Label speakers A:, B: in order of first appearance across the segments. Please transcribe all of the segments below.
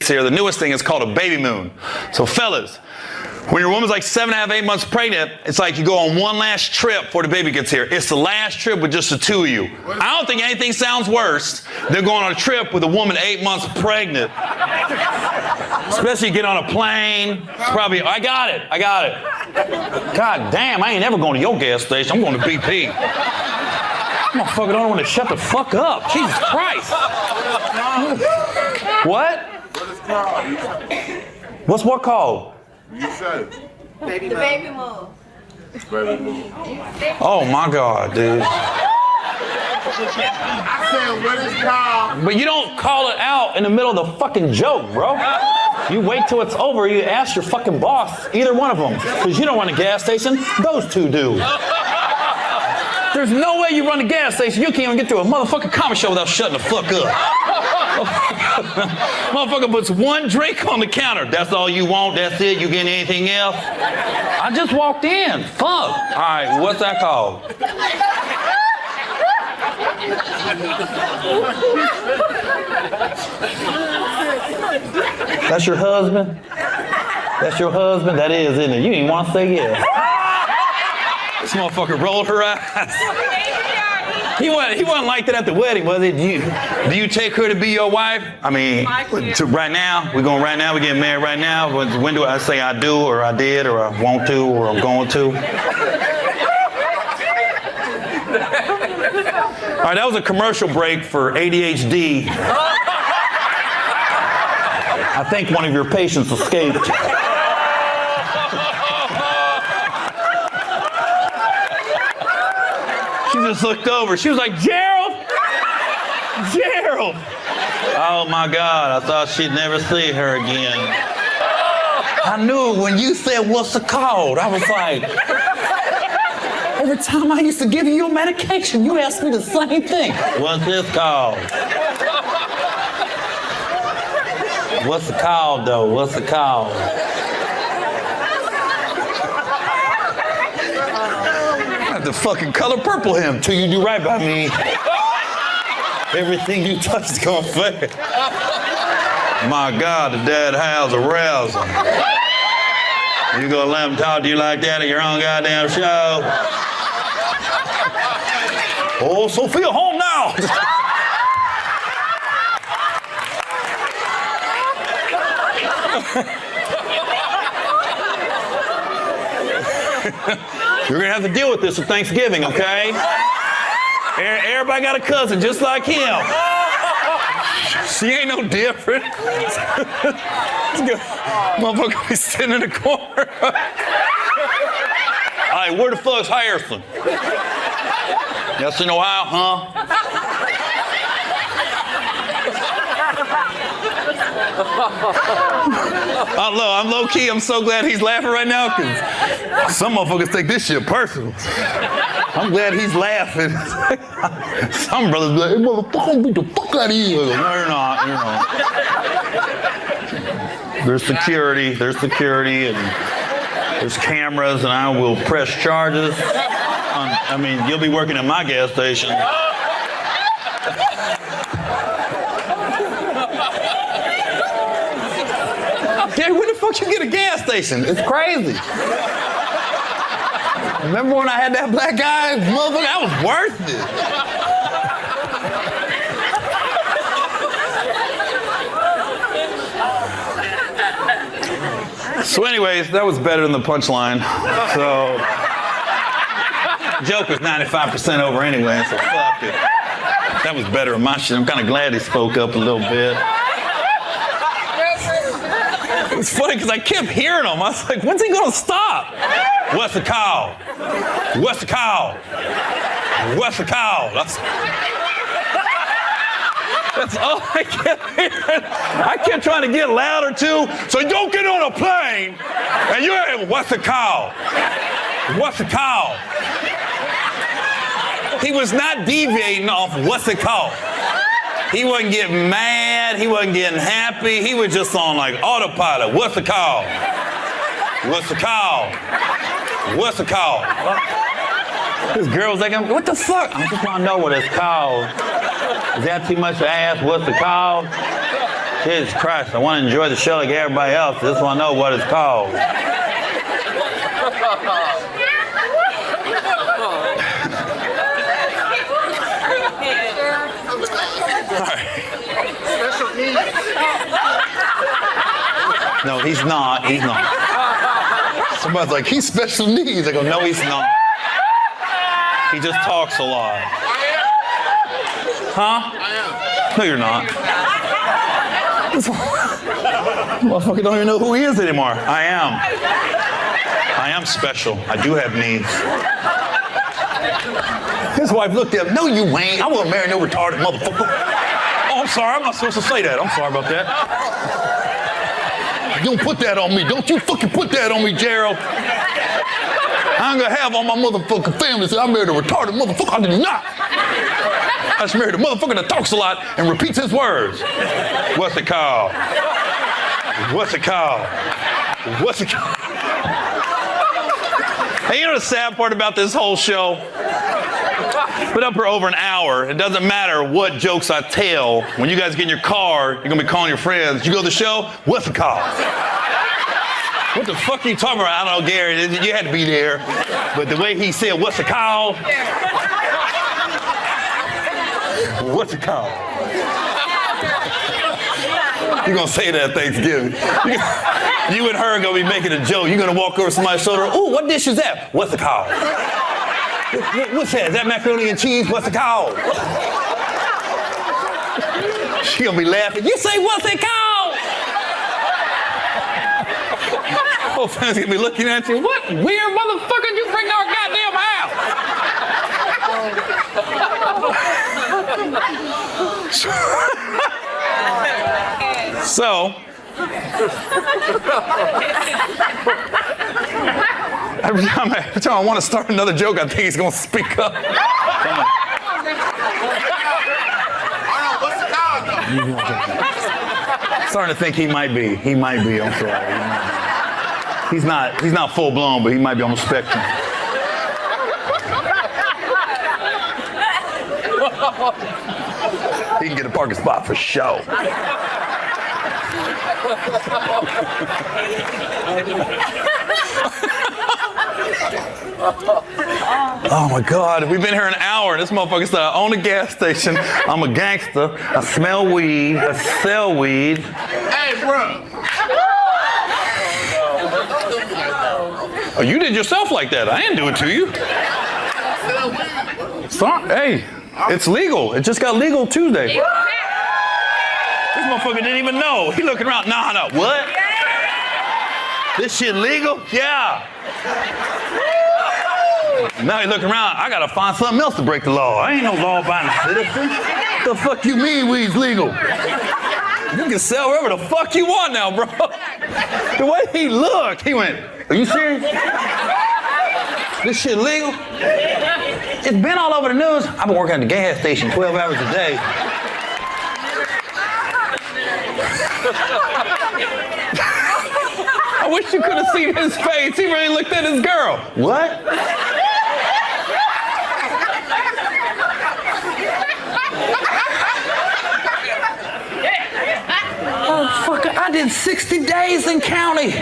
A: here. The newest thing is called a baby moon. So fellas, when your woman's like 7.5, 8 months pregnant, it's like you go on one last trip before the baby gets here. It's the last trip with just the two of you. I don't think anything sounds worse than going on a trip with a woman 8 months pregnant. Especially get on a plane. It's probably, I got it. God damn, I ain't never going to your gas station. I'm going to BP. Motherfucker don't want to shut the fuck up. Jesus Christ. What?
B: What is called?
A: What's what called?
B: You said it.
C: Baby move.
B: Baby move.
A: Oh my God, dude.
B: I said what is called.
A: But you don't call it out in the middle of the fucking joke, bro. You wait till it's over, you ask your fucking boss, either one of them. Because you don't run a gas station, those two do. There's no way you run a gas station, you can't even get to a motherfucking comedy show without shutting the fuck up. Motherfucker puts one drink on the counter. That's all you want, that's it, you getting anything else? I just walked in, fuck. All right, what's that called? That's your husband? That's your husband? That is, isn't it? You didn't want to say yes. This motherfucker rolled her eyes. He wasn't like that at the wedding, was it? Do you take her to be your wife? I mean, right now, we're getting married right now. When do I say I do, or I did, or I want to, or I'm going to? All right, that was a commercial break for ADHD. I think one of your patients escaped. She just looked over. She was like, Gerald! Gerald! Oh my God, I thought she'd never see her again. I knew when you said, what's it called? I was like, every time I used to give you your medication, you asked me the same thing. What's this called? What's it called, though? What's it called? I have to fucking color purple him till you do right by me. Everything you touch is gonna fade. My God, the dead howls arousing. You gonna let him talk to you like that at your own goddamn show? Oh, Sophia, home now. You're gonna have to deal with this at Thanksgiving, okay? Everybody got a cousin just like him. She ain't no different. Motherfucker be sitting in the corner. All right, where the fuck's Harrison? Yes, in Ohio, huh? I'm low key. I'm so glad he's laughing right now because some motherfuckers take this shit personal. I'm glad he's laughing. Some brothers be like, hey, motherfucker, beat the fuck out of you. No, you're not. There's security, and there's cameras, and I will press charges. You'll be working at my gas station. Gary, where the fuck you get a gas station? It's crazy. Remember when I had that black guy? Motherfucker, that was worth it. So anyways, that was better than the punchline. So, joke was 95% over anyway, so fuck it. That was better than my shit. I'm kind of glad he spoke up a little bit. It was funny because I kept hearing him. I was like, when's he going to stop? What's the call? What's the call? What's the call? That's all I kept hearing. I kept trying to get louder too. So don't get on a plane and you're, what's the call? What's the call? He was not deviating off what's it called. He wasn't getting mad. He wasn't getting happy. He was just on like autopilot. What's the call? What's the call? What's the call? This girl was like, what the fuck? I just want to know what it's called. Is that too much to ask? What's the call? Jesus Christ, I want to enjoy the show like everybody else. I just want to know what it's called. No, he's not. He's not. Somebody's like, he's special needs. I go, no, he's not. He just talks a lot. Huh? No, you're not. Motherfucker don't even know who he is anymore. I am special. I do have needs. His wife looked at him. No, you ain't. I won't marry no retarded motherfucker. Oh, I'm sorry. I'm not supposed to say that. I'm sorry about that. Don't put that on me. Don't you fucking put that on me, Gerald. I ain't gonna have all my motherfucking family say I married a retarded motherfucker. I did not. I just married a motherfucker that talks a lot and repeats his words. What's it called? What's it called? What's it called? Hey, you know the sad part about this whole show? Been up for over an hour. It doesn't matter what jokes I tell. When you guys get in your car, you're gonna be calling your friends. You go to the show, what's it called? What the fuck are you talking about? I don't know, Gary. You had to be there. But the way he said, what's it called? What's it called? You're gonna say that at Thanksgiving. You and her are gonna be making a joke. You're gonna walk over somebody's shoulder. Ooh, what dish is that? What's it called? What's that? Is that macaroni and cheese? What's it called? She gonna be laughing. You say, what's it called? Whole family's gonna be looking at you. What weird motherfucker you bring to our goddamn house? So, every time I want to start another joke, I think he's gonna speak up. Starting to think he might be. He might be. I'm sorry. He's not full blown, but he might be on the spectrum. He can get a parking spot for sure. Oh my God, we've been here an hour. This motherfucker said, I own a gas station. I'm a gangster. I smell weed. I sell weed.
B: Hey, bro.
A: Oh, you did yourself like that. I didn't do it to you. Sorry. Hey, it's legal. It just got legal Tuesday. This motherfucker didn't even know. He looking around. Nah, what? This shit legal? Yeah. Now he looking around. I gotta find something else to break the law. I ain't no law-abiding citizen. The fuck you mean weed's legal? You can sell wherever the fuck you want now, bro. The way he looked, he went, are you serious? This shit legal? It's been all over the news. I've been working at the gas station 12 hours a day. I wish you could have seen his face. He really looked at his girl. What? Motherfucker, I did 60 days in county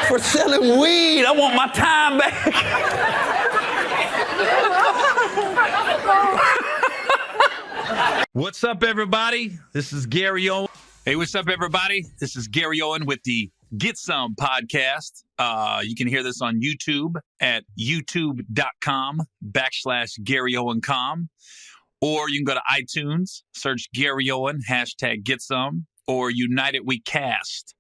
A: for selling weed. I want my time back. What's up, everybody? This is Gary Owen. Hey, what's up, everybody? This is Gary Owen with the Get Some podcast. You can hear this on YouTube at youtube.com/GaryOwenCom. Or you can go to iTunes, search Gary Owen, hashtag Get Some, or United We Cast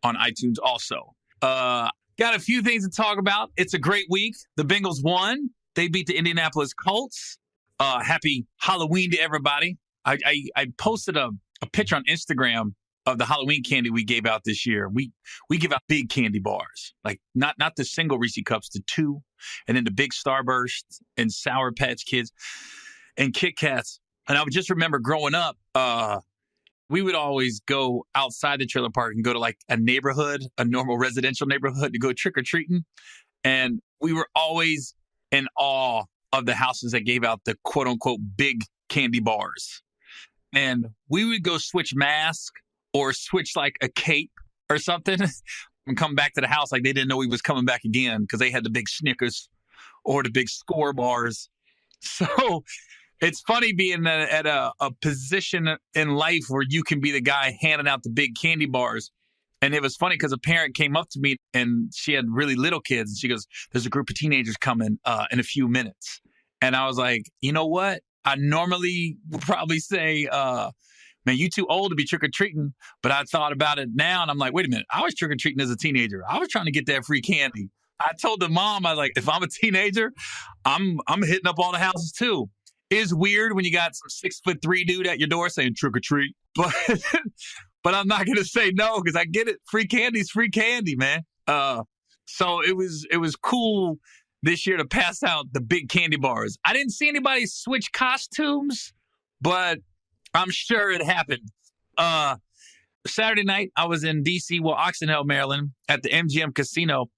A: on iTunes also. Got a few things to talk about. It's a great week. The Bengals won. They beat the Indianapolis Colts. Happy Halloween to everybody. I posted a picture on Instagram of the Halloween candy we gave out this year. We give out big candy bars, like not the single Reese Cups, the two, and then the big Starburst and Sour Patch Kids and Kit Kats. And I would just remember growing up, we would always go outside the trailer park and go to like a neighborhood, a normal residential neighborhood, to go trick-or-treating. And we were always in awe of the houses that gave out the quote-unquote big candy bars. And we would go switch masks or switch like a cape or something and come back to the house like they didn't know he was coming back again because they had the big Snickers or the big Score bars. So it's funny being at a position in life where you can be the guy handing out the big candy bars. And it was funny because a parent came up to me and she had really little kids. And she goes, there's a group of teenagers coming in a few minutes. And I was like, you know what? I normally would probably say, man, you too old to be trick-or-treating. But I thought about it now and I'm like, wait a minute. I was trick-or-treating as a teenager. I was trying to get that free candy. I told the mom, I was like, if I'm a teenager, I'm hitting up all the houses too. It's weird when you got some 6'3" dude at your door saying trick-or-treat. But I'm not going to say no because I get it. Free candy's free candy, man. So it was cool this year to pass out the big candy bars. I didn't see anybody switch costumes, but I'm sure it happened. Saturday night, I was in D.C., Oxon Hill, Maryland, at the MGM Casino.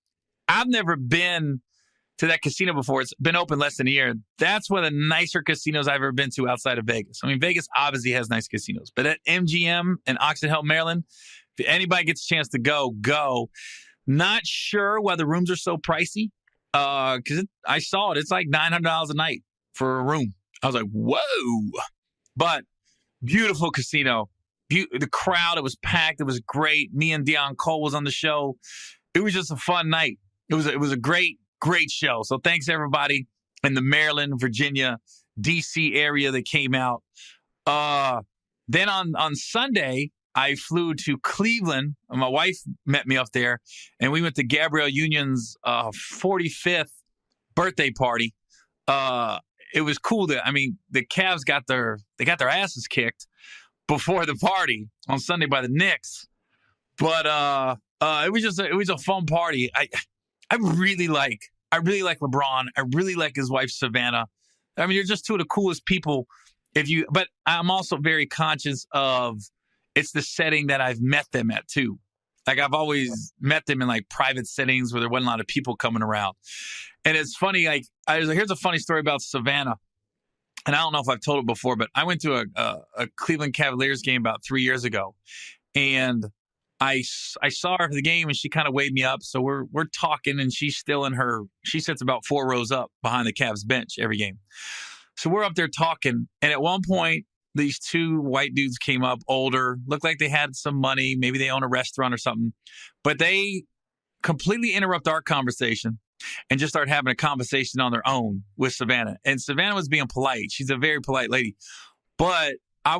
A: I've never been to that casino before. It's been open less than a year. That's one of the nicer casinos I've ever been to outside of Vegas. I mean, Vegas obviously has nice casinos, but at MGM in Oxon Hill, Maryland, if anybody gets a chance to go. Not sure why the rooms are so pricey. Because I saw it. It's like $900 a night for a room. I was like, whoa. But beautiful casino. The crowd, it was packed. It was great. Me and Deion Cole was on the show. It was just a fun night. It was a great show. So thanks everybody in the Maryland, Virginia, DC area that came out. Then on Sunday, I flew to Cleveland. My wife met me up there, and we went to Gabrielle Union's 45th birthday party. It was cool that the Cavs got their asses kicked before the party on Sunday by the Knicks, but it was a fun party. I really like LeBron. I really like his wife, Savannah. I mean, you're just two of the coolest people. But I'm also very conscious of it's the setting that I've met them at too. Like I've always met them in like private settings where there wasn't a lot of people coming around. And it's funny, like here's a funny story about Savannah. And I don't know if I've told it before, but I went to a Cleveland Cavaliers game about 3 years ago. And I saw her for the game and she kind of waved me up. So we're talking and she's still she sits about 4 rows up behind the Cavs bench every game. So we're up there talking. And at one point, these 2 white dudes came up, older, looked like they had some money. Maybe they own a restaurant or something. But they completely interrupt our conversation and just start having a conversation on their own with Savannah. And Savannah was being polite. She's a very polite lady. But I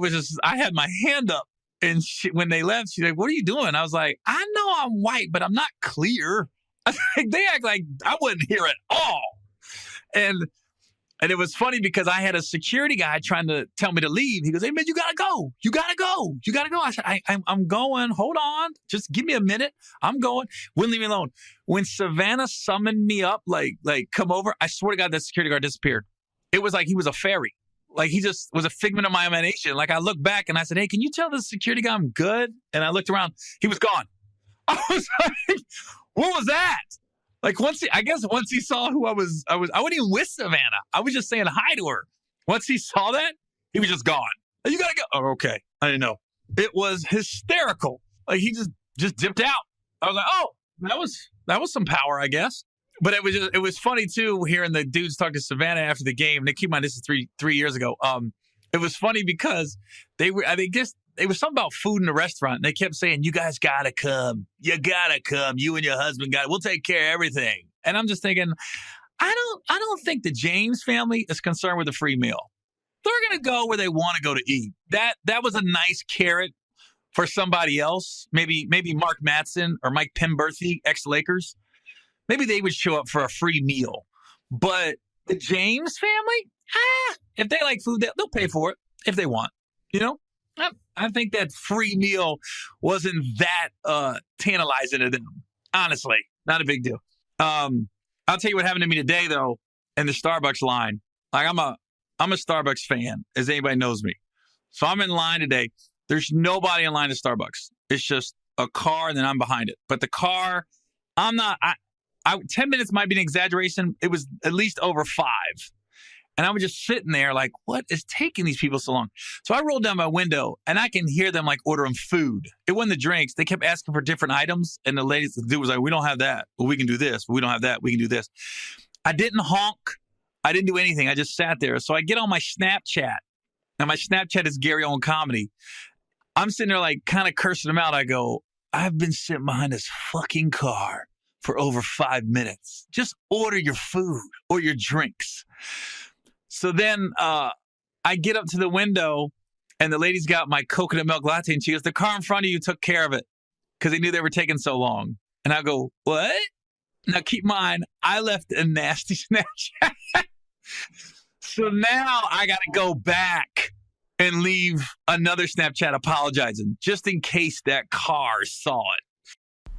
A: had my hand up. And when they left, she's like, what are you doing? I was like, I know I'm white, but I'm not clear. They act like I wasn't here at all. And it was funny because I had a security guy trying to tell me to leave. He goes, hey, man, you got to go. You got to go. You got to go. I said, I'm going. Hold on. Just give me a minute. I'm going. Wouldn't leave me alone. When Savannah summoned me up, like come over, I swear to God, that security guard disappeared. It was like he was a fairy. Like he just was a figment of my imagination. Like I looked back and I said, hey, can you tell the security guy I'm good? And I looked around. He was gone. I was like, what was that? Like once he saw who I wasn't even with Savannah. I was just saying hi to her. Once he saw that, he was just gone. You gotta go. Oh, okay. I didn't know. It was hysterical. Like he just dipped out. I was like, oh, that was some power, I guess. But it was funny too hearing the dudes talk to Savannah after the game. They keep in mind this is three years ago. It was funny because it was something about food in the restaurant. And they kept saying, you guys gotta come. You gotta come. You and your husband we'll take care of everything. And I'm just thinking, I don't think the James family is concerned with a free meal. They're gonna go where they want to go to eat. That was a nice carrot for somebody else. Maybe Mark Mattson or Mike Pemberthy, ex-Lakers. Maybe they would show up for a free meal. But the James family, if they like food, they'll pay for it if they want. You know? I think that free meal wasn't that tantalizing to them. Honestly, not a big deal. I'll tell you what happened to me today, though, in the Starbucks line. Like I'm a Starbucks fan, as anybody knows me. So I'm in line today. There's nobody in line at Starbucks. It's just a car, and then I'm behind it. But the car, 10 minutes might be an exaggeration. It was at least over 5. And I was just sitting there like, what is taking these people so long? So I rolled down my window and I can hear them like ordering food. It wasn't the drinks. They kept asking for different items. And the dude was like, we don't have that. Well, we can do this. We don't have that. We can do this. I didn't honk. I didn't do anything. I just sat there. So I get on my Snapchat. And my Snapchat is Gary Owen Comedy. I'm sitting there like kind of cursing him out. I go, I've been sitting behind this fucking car for over 5 minutes. Just order your food or your drinks. So then I get up to the window and the lady's got my coconut milk latte and she goes, the car in front of you took care of it because they knew they were taking so long. And I go, what? Now keep in mind, I left a nasty Snapchat. So now I got to go back and leave another Snapchat apologizing just in case that car saw it.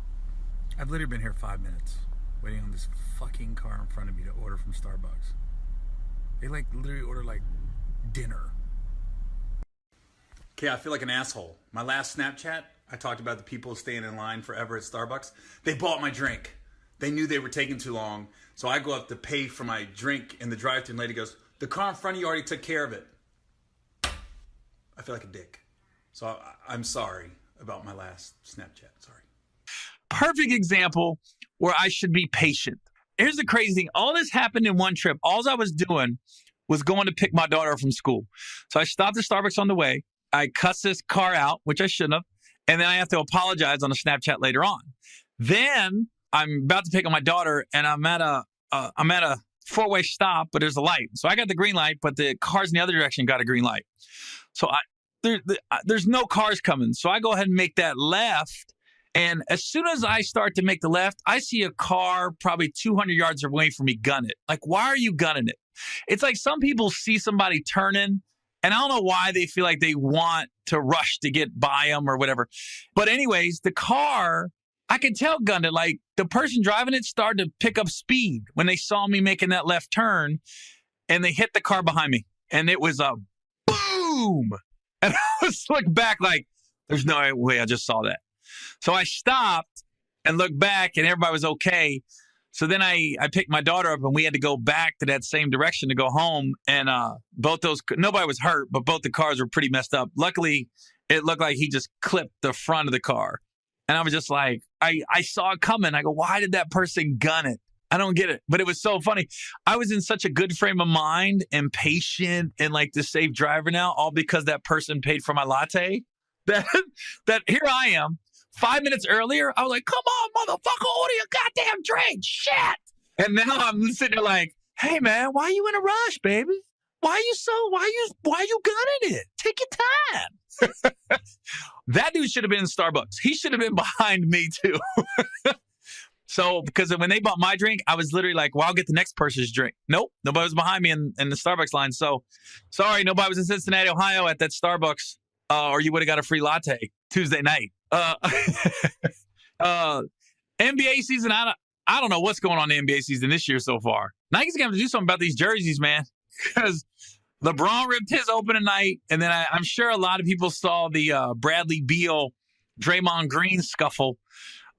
A: I've literally been here 5 minutes waiting on this fucking car in front of me to order from Starbucks. They like literally order like dinner. Okay, I feel like an asshole. My last Snapchat, I talked about the people staying in line forever at Starbucks. They bought my drink. They knew they were taking too long. So I go up to pay for my drink and the drive-thru and the lady goes, the car in front of you already took care of it. I feel like a dick. So I'm sorry about my last Snapchat. Sorry. Perfect example where I should be patient. Here's the crazy thing. All this happened in one trip. All I was doing was going to pick my daughter up from school. So I stopped at Starbucks on the way. I cussed this car out, which I shouldn't have. And then I have to apologize on a Snapchat later on. Then I'm about to pick up my daughter and I'm at a four-way stop, but there's a light. So I got the green light, but the cars in the other direction got a green light. So there's no cars coming. So I go ahead and make that left. And as soon as I start to make the left, I see a car probably 200 yards away from me gun it. Like, why are you gunning it? It's like some people see somebody turning, and I don't know why they feel like they want to rush to get by them or whatever. But anyways, the car, I could tell gunned it. Like, the person driving it started to pick up speed when they saw me making that left turn, and they hit the car behind me. And it was a boom. And I was looking back like, there's no way I just saw that. So I stopped and looked back and everybody was okay. So then I picked my daughter up and we had to go back to that same direction to go home. And nobody was hurt, but both the cars were pretty messed up. Luckily, it looked like he just clipped the front of the car. And I was just like, I saw it coming. I go, why did that person gun it? I don't get it. But it was so funny. I was in such a good frame of mind and patient and like the safe driver now, all because that person paid for my latte. That here I am. 5 minutes earlier, I was like, come on, motherfucker, order your goddamn drink. Shit. And now I'm sitting there like, hey, man, why are you in a rush, baby? Why you gunning it? Take your time. That dude should have been in Starbucks. He should have been behind me, too. So, because when they bought my drink, I was literally like, well, I'll get the next person's drink. Nope, nobody was behind me in the Starbucks line. So, sorry, nobody was in Cincinnati, Ohio at that Starbucks, or you would have got a free latte Tuesday night. NBA season, I don't know what's going on in the NBA season this year so far. Nike's going to have to do something about these jerseys, man, because LeBron ripped his open tonight, and then I'm sure a lot of people saw the Bradley Beal, Draymond Green scuffle,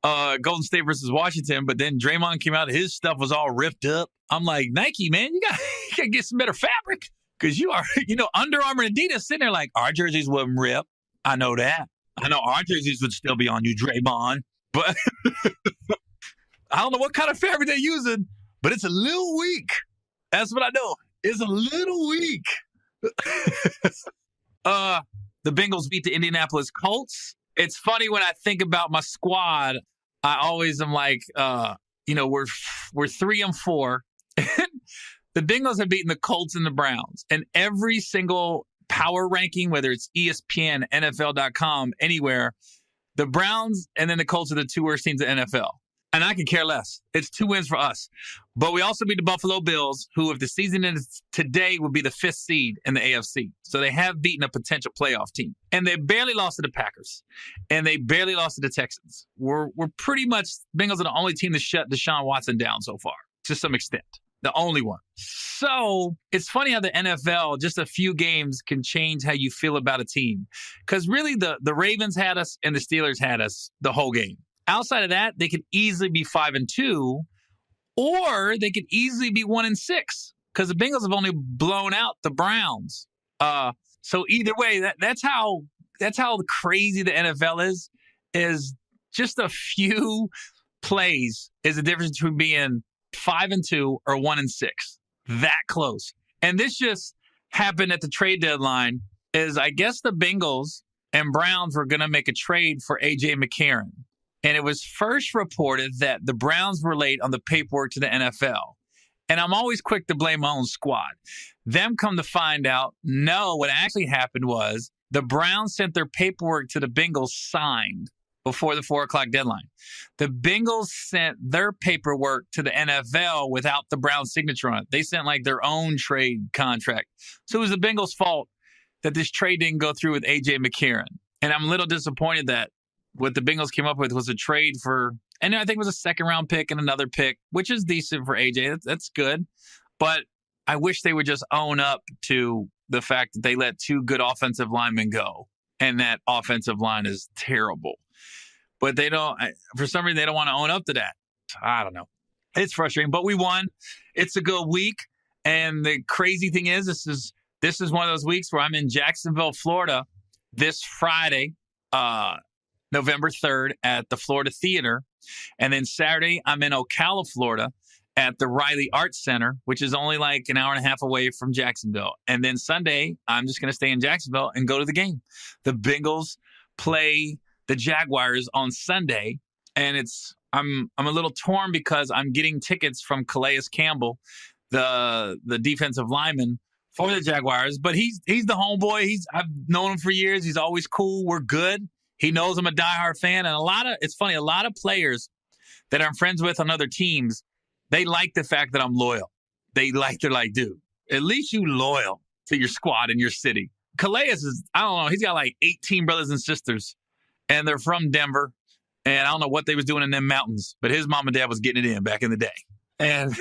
A: Golden State versus Washington, but then Draymond came out, his stuff was all ripped up. I'm like, Nike, man, you got to get some better fabric, because you are, Under Armour and Adidas sitting there like, our jerseys wouldn't rip. I know that. I know our jerseys would still be on you, Draymond, but I don't know what kind of fabric they're using, but it's a little weak. That's what I know. It's a little weak. The Bengals beat the Indianapolis Colts. It's funny when I think about my squad, I always am like, we're 3-4. The Bengals have beaten the Colts and the Browns, and every single power ranking, whether it's ESPN, NFL.com, anywhere, the Browns and then the Colts are the two worst teams in NFL. And I could care less. It's 2 wins for us. But we also beat the Buffalo Bills, who, if the season ends today, would be the 5th seed in the AFC. So they have beaten a potential playoff team. And they barely lost to the Packers. And they barely lost to the Texans. We're pretty much, Bengals are the only team to shut Deshaun Watson down so far, to some extent. The only one. So it's funny how the NFL, just a few games can change how you feel about a team. Because really, the Ravens had us and the Steelers had us the whole game. Outside of that, they could easily be 5-2, or they could easily be 1-6.
D: because the Bengals have only blown out the Browns. So either way, that's how crazy the NFL is just a few plays is the difference between being 5-2 or 1-6. That close. And this just happened at the trade deadline is I guess the Bengals and Browns were going to make a trade for A.J. McCarron. And it was first reported that the Browns were late on the paperwork to the NFL. And I'm always quick to blame my own squad. Them come to find out, no, what actually happened was the Browns sent their paperwork to the Bengals signed before the 4 o'clock deadline. The Bengals sent their paperwork to the NFL without the Browns signature on it. They sent like their own trade contract. So it was the Bengals' fault that this trade didn't go through with A.J. McCarron. And I'm a little disappointed that what the Bengals came up with was a trade for, and I think it was a second-round pick and another pick, which is decent for A.J. That's good. But I wish they would just own up to the fact that they let 2 good offensive linemen go, and that offensive line is terrible. But they don't, for some reason, they don't want to own up to that. I don't know. It's frustrating, but we won. It's a good week. And the crazy thing is, this is one of those weeks where I'm in Jacksonville, Florida this Friday, November 3rd at the Florida Theater. And then Saturday, I'm in Ocala, Florida at the Riley Arts Center, which is only like an hour and a half away from Jacksonville. And then Sunday, I'm just going to stay in Jacksonville and go to the game. The Bengals play the Jaguars on Sunday. And I'm a little torn because I'm getting tickets from Calais Campbell, the defensive lineman for the Jaguars. But he's the homeboy. I've known him for years. He's always cool. We're good. He knows I'm a diehard fan. And it's funny, a lot of players that I'm friends with on other teams, they like the fact that I'm loyal. They're like, dude, at least you loyal to your squad in your city. Calais is, I don't know, he's got like 18 brothers and sisters, and they're from Denver. And I don't know what they was doing in them mountains, but his mom and dad was getting it in back in the day. And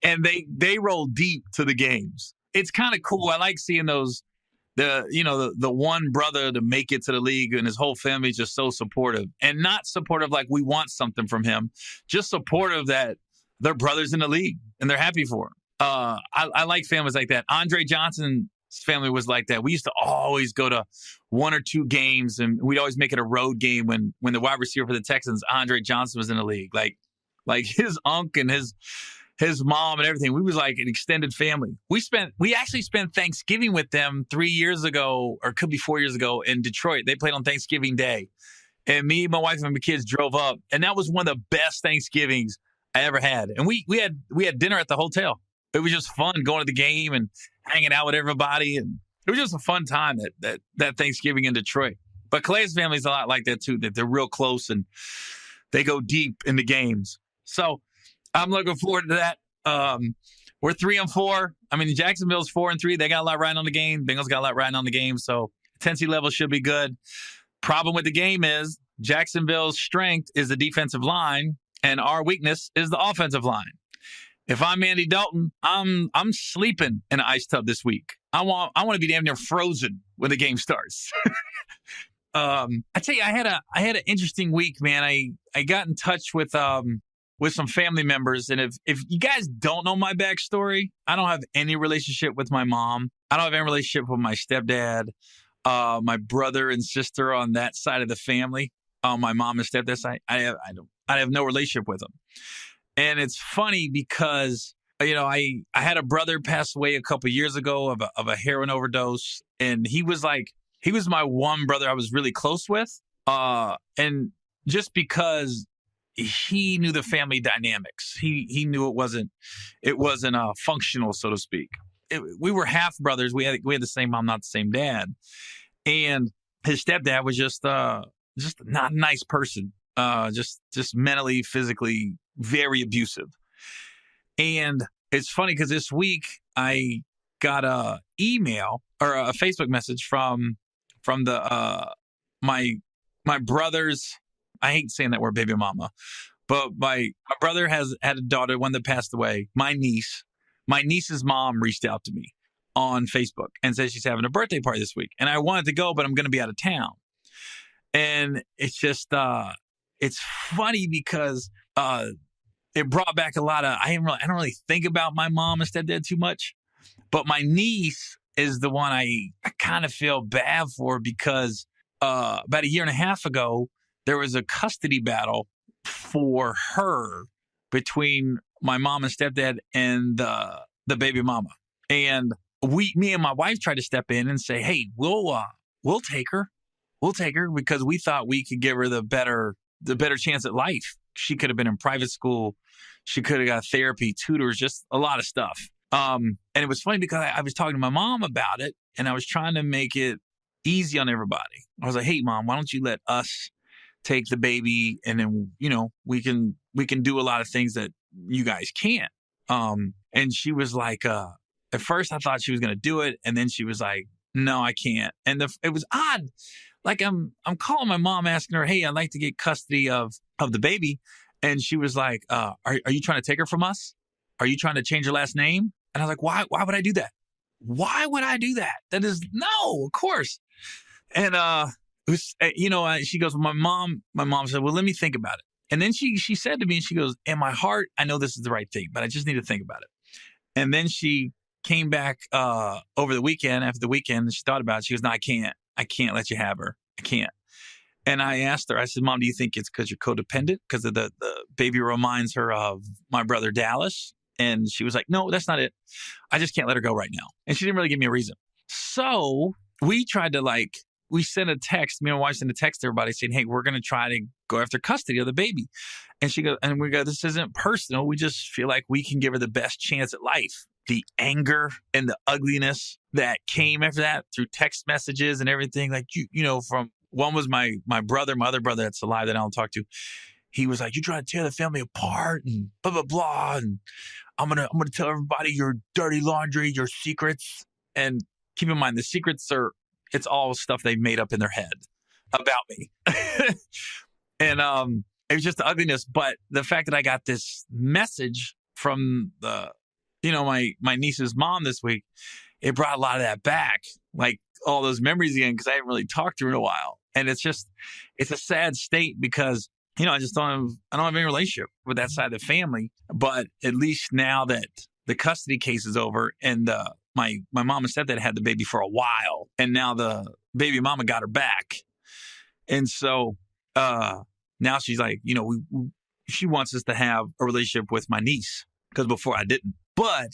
D: they roll deep to the games. It's kind of cool. I like seeing those, the one brother to make it to the league and his whole family is just so supportive, and not supportive like we want something from him, just supportive that they're brothers in the league and they're happy for him. I like families like that. Andre Johnson's family was like that. We used to always go to 1 or 2 games, and we'd always make it a road game when the wide receiver for the Texans, Andre Johnson, was in the league. Like his uncle and his mom and everything. We was like an extended family. We actually spent Thanksgiving with them 3 years ago, or it could be 4 years ago, in Detroit. They played on Thanksgiving Day. And me, my wife, and my kids drove up. And that was one of the best Thanksgivings I ever had. And we had dinner at the hotel. It was just fun going to the game and hanging out with everybody. And it was just a fun time that Thanksgiving in Detroit. But Clay's family's a lot like that too, that they're real close and they go deep in the games. So I'm looking forward to that. We're 3-4. I mean, Jacksonville's 4-3. They got a lot riding on the game. Bengals got a lot riding on the game. So intensity level should be good. Problem with the game is Jacksonville's strength is the defensive line, and our weakness is the offensive line. If I'm Andy Dalton, I'm sleeping in an ice tub this week. I want to be damn near frozen when the game starts. I tell you, I had an interesting week, man. I got in touch with some family members, and if you guys don't know my backstory, I don't have any relationship with my mom. I don't have any relationship with my stepdad, my brother and sister on that side of the family, on my mom and stepdad side. I have no relationship with them. And it's funny because, I had a brother pass away a couple of years ago of a heroin overdose. And he was my one brother I was really close with. And just because he knew the family dynamics, he knew it wasn't functional, so to speak. We were half brothers. We had the same mom, not the same dad. And his stepdad was just not a nice person. Just mentally, physically, very abusive. And it's funny because this week I got a email or a Facebook message from my brother's, I hate saying that word, baby mama, but my brother had a daughter, one that passed away. My niece's mom reached out to me on Facebook and said she's having a birthday party this week. And I wanted to go, but I'm going to be out of town. And it's just, it's funny because it brought back a lot of, I don't really think about my mom and stepdad too much, but my niece is the one I kind of feel bad for because about a year and a half ago, there was a custody battle for her between my mom and stepdad and the baby mama. And me and my wife tried to step in and say, hey, we'll take her. We'll take her because we thought we could give her the better chance at life. She could have been in private school. She could have got therapy, tutors, just a lot of stuff. And it was funny because I was talking to my mom about it and I was trying to make it easy on everybody. I was like, hey, Mom, why don't you let us take the baby and then, we can do a lot of things that you guys can't. And she was like, at first I thought she was going to do it. And then she was like, no, I can't. And it was odd. Like I'm calling my mom asking her, hey, I'd like to get custody of the baby. And she was like, are you trying to take her from us? Are you trying to change her last name? And I was like, why would I do that? Why would I do that? That is no, of course. And, she goes, well, my mom said, well, let me think about it. And then she said to me, and she goes, in my heart, I know this is the right thing, but I just need to think about it. And then she came back over the weekend, after the weekend, and she thought about it. She goes, no, I can't let you have her. I can't. And I asked her, I said, Mom, do you think it's because you're codependent? Because the baby reminds her of my brother Dallas? And she was like, no, that's not it. I just can't let her go right now. And she didn't really give me a reason. So we tried to we sent a text, me and my wife sent a text to everybody saying, hey, we're going to try to go after custody of the baby. And we go, this isn't personal. We just feel like we can give her the best chance at life. The anger and the ugliness that came after that through text messages and everything, from one was my brother, my other brother that's alive that I don't talk to. He was like, you're trying to tear the family apart and blah, blah, blah. And I'm going to tell everybody your dirty laundry, your secrets. And keep in mind, the secrets it's all stuff they made up in their head about me. And it was just the ugliness. But the fact that I got this message from my niece's mom this week, it brought a lot of that back, like all those memories again, because I haven't really talked to her in a while. And it's a sad state because, I don't have any relationship with that side of the family. But at least now that the custody case is over and my mom and stepdad had the baby for a while, and now the baby mama got her back. And so now she's like, she wants us to have a relationship with my niece because before I didn't. But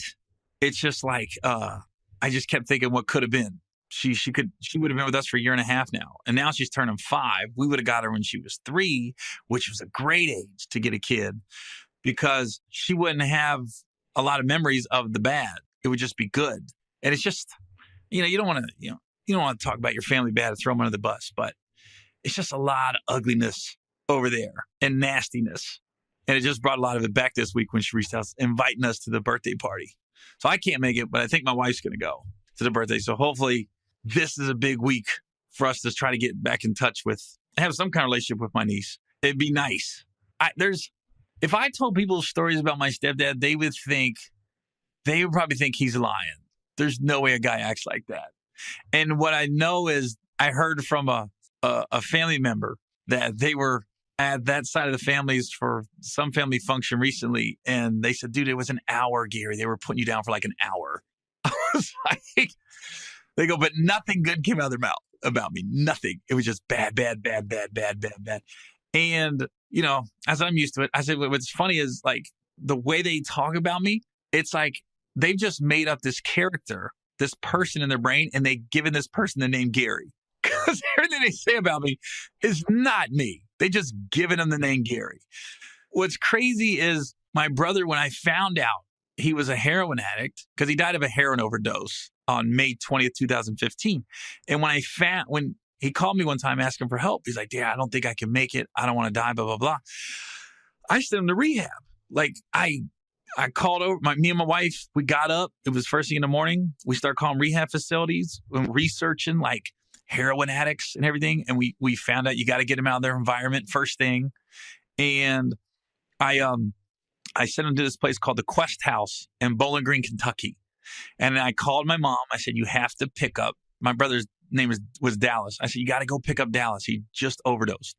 D: it's just like I just kept thinking what could have been. She would have been with us for a year and a half now. And now she's turning 5. We would have got her when she was 3, which was a great age to get a kid because she wouldn't have a lot of memories of the bad. It would just be good. And it's just, you don't want to talk about your family bad and throw them under the bus, but it's just a lot of ugliness over there and nastiness. And it just brought a lot of it back this week when she reached out inviting us to the birthday party. So I can't make it, but I think my wife's going to go to the birthday. So hopefully this is a big week for us to try to get back in touch with, have some kind of relationship with my niece. It'd be nice. If I told people stories about my stepdad, they would probably think he's lying. There's no way a guy acts like that. And what I know is I heard from a family member that they were at that side of the families for some family function recently. And they said, dude, it was an hour, Gary. They were putting you down for like an hour. I was like, they go, but nothing good came out of their mouth about me. Nothing. It was just bad, bad, bad, bad, bad, bad, bad. And, as I'm used to it, I said, what's funny is like the way they talk about me, it's like they've just made up this character, this person in their brain, and they've given this person the name Gary. Because everything they say about me is not me. They just given him the name Gary. What's crazy is my brother, when I found out he was a heroin addict, because he died of a heroin overdose on May 20th, 2015. And when he called me one time asking for help, he's like, "Dad, I don't think I can make it. I don't want to die, blah, blah, blah." I sent him to rehab. Like I called over, me and my wife, we got up. It was first thing in the morning. We started calling rehab facilities and researching like heroin addicts and everything. And we found out you got to get them out of their environment first thing. And I sent him to this place called the Quest House in Bowling Green, Kentucky. And I called my mom. I said, you have to pick up, my brother's name was Dallas. I said, you got to go pick up Dallas. He just overdosed.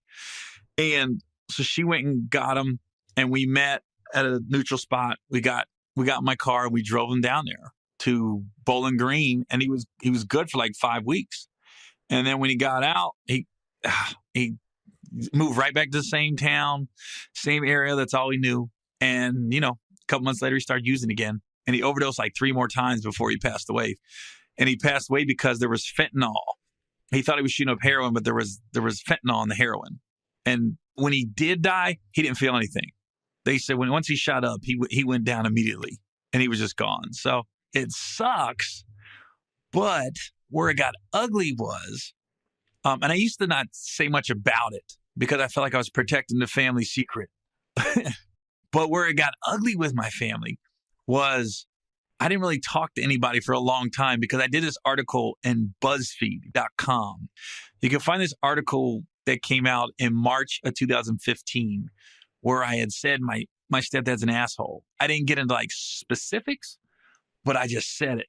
D: And so she went and got him, and we met at a neutral spot. We got in my car and we drove him down there to Bowling Green, and he was good for like 5 weeks. And then when he got out, he moved right back to the same town, same area. That's all he knew. And, a couple months later, he started using again. And he overdosed like 3 more times before he passed away. And he passed away because there was fentanyl. He thought he was shooting up heroin, but there was fentanyl in the heroin. And when he did die, he didn't feel anything. They said once he shot up, he went down immediately and he was just gone. So it sucks. But where it got ugly was, and I used to not say much about it because I felt like I was protecting the family secret. But where it got ugly with my family was I didn't really talk to anybody for a long time because I did this article in BuzzFeed.com. You can find this article that came out in March of 2015 where I had said my stepdad's an asshole. I didn't get into like specifics, but I just said it.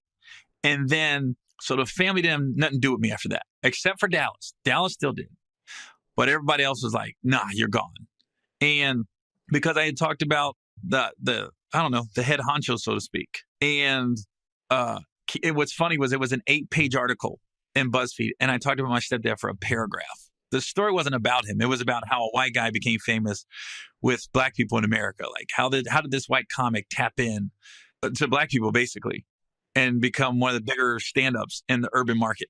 D: And then, so the family didn't have nothing to do with me after that, except for Dallas. Dallas still did. But everybody else was like, nah, you're gone. And because I had talked about the head honcho, so to speak. And what's funny was it was an 8-page article in BuzzFeed, and I talked about my stepdad for a paragraph. The story wasn't about him. It was about how a white guy became famous with black people in America. Like how did this white comic tap in to black people basically and become one of the bigger stand-ups in the urban market?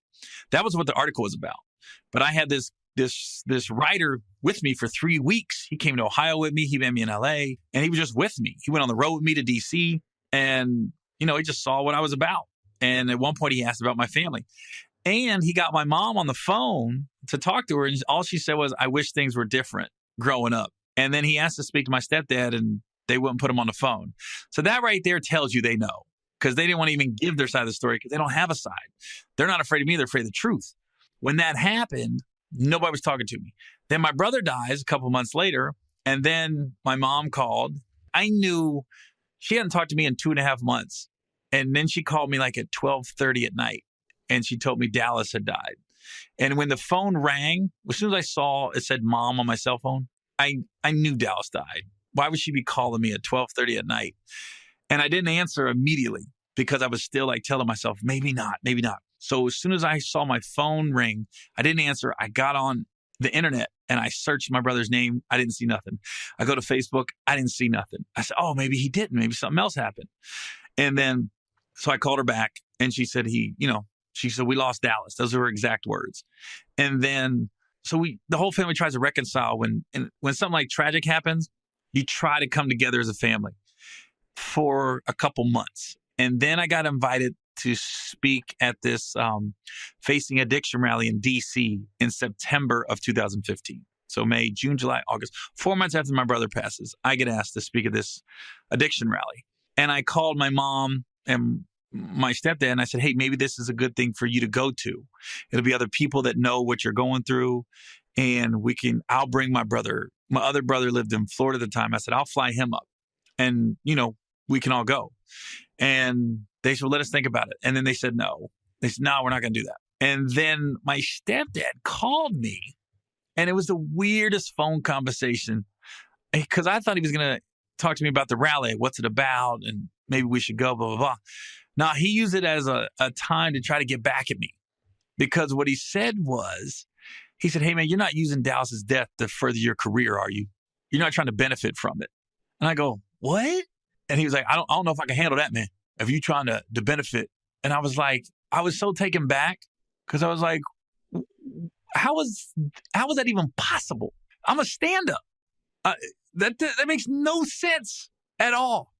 D: That was what the article was about. But I had this writer with me for 3 weeks. He came to Ohio with me. He met me in LA, and he was just with me. He went on the road with me to DC, and he just saw what I was about. And at one point, he asked about my family, and he got my mom on the phone to talk to her, and all she said was, "I wish things were different growing up." And then he asked to speak to my stepdad, and they wouldn't put him on the phone. So that right there tells you they know, because they didn't want to even give their side of the story because they don't have a side. They're not afraid of me. They're afraid of the truth. When that happened, nobody was talking to me. Then my brother dies a couple months later, and then my mom called. I knew she hadn't talked to me in 2.5 months. And then she called me like at 12:30 at night, and she told me Dallas had died. And when the phone rang, as soon as I saw it said mom on my cell phone, I knew Dallas died. Why would she be calling me at 12:30 at night? And I didn't answer immediately because I was still like telling myself, maybe not, maybe not. So as soon as I saw my phone ring, I didn't answer. I got on the internet and I searched my brother's name. I didn't see nothing. I go to Facebook. I didn't see nothing. I said, oh, maybe he didn't. Maybe something else happened. And then, so I called her back and she said, she said, we lost Dallas. Those are her exact words. And then, so the whole family tries to reconcile when something like tragic happens, you try to come together as a family for a couple months. And then I got invited to speak at this Facing Addiction rally in DC in September of 2015. So May, June, July, August, 4 months after my brother passes, I get asked to speak at this addiction rally. And I called my mom and my stepdad and I said, hey, maybe this is a good thing for you to go to. It'll be other people that know what you're going through. And I'll bring my brother. My other brother lived in Florida at the time. I said, I'll fly him up and, we can all go. And they said, well, let us think about it. And then they said, no. They said, no, we're not going to do that. And then my stepdad called me, and it was the weirdest phone conversation because I thought he was going to talk to me about the rally. What's it about? And maybe we should go, blah, blah, blah. Now, he used it as a time to try to get back at me because what he said was, he said, hey, man, you're not using Dallas's death to further your career, are you? You're not trying to benefit from it. And I go, what? And he was like, I don't know if I can handle that, man. If you trying to benefit. And I was like, I was so taken back because I was like, how was that even possible? I'm a stand-up. That makes no sense at all.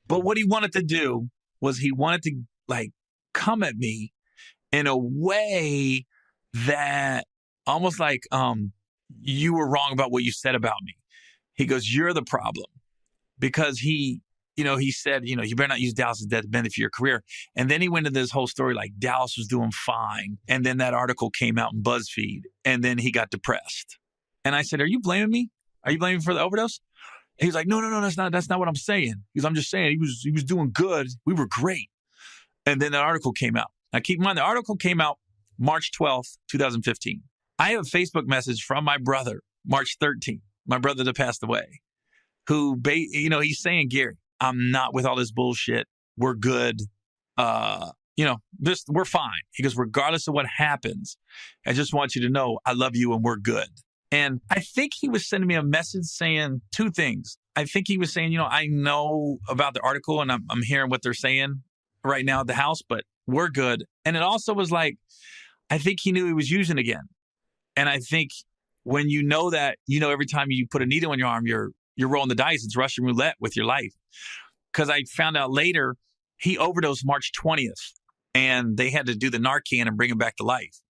D: But what he wanted to do was he wanted to like come at me in a way that almost like you were wrong about what you said about me. He goes, you're the problem. Because he said, you better not use Dallas's death to benefit your career. And then he went into this whole story like Dallas was doing fine. And then that article came out in BuzzFeed. And then he got depressed. And I said, are you blaming me? Are you blaming me for the overdose? And he's like, no, that's not what I'm saying. Because I'm just saying he was doing good. We were great. And then that article came out. Now keep in mind, the article came out March 12th, 2015. I have a Facebook message from my brother, March 13th, my brother that passed away. he's saying, Gary, I'm not with all this bullshit. We're good. We're fine. He goes, regardless of what happens, I just want you to know I love you and we're good. And I think he was sending me a message saying two things. I think he was saying, I know about the article and I'm hearing what they're saying right now at the house, but we're good. And it also was like, I think he knew he was using again. And I think when you know that, every time you put a needle in your arm, you're rolling the dice. It's Russian roulette with your life. Because I found out later he overdosed March 20th and they had to do the Narcan and bring him back to life.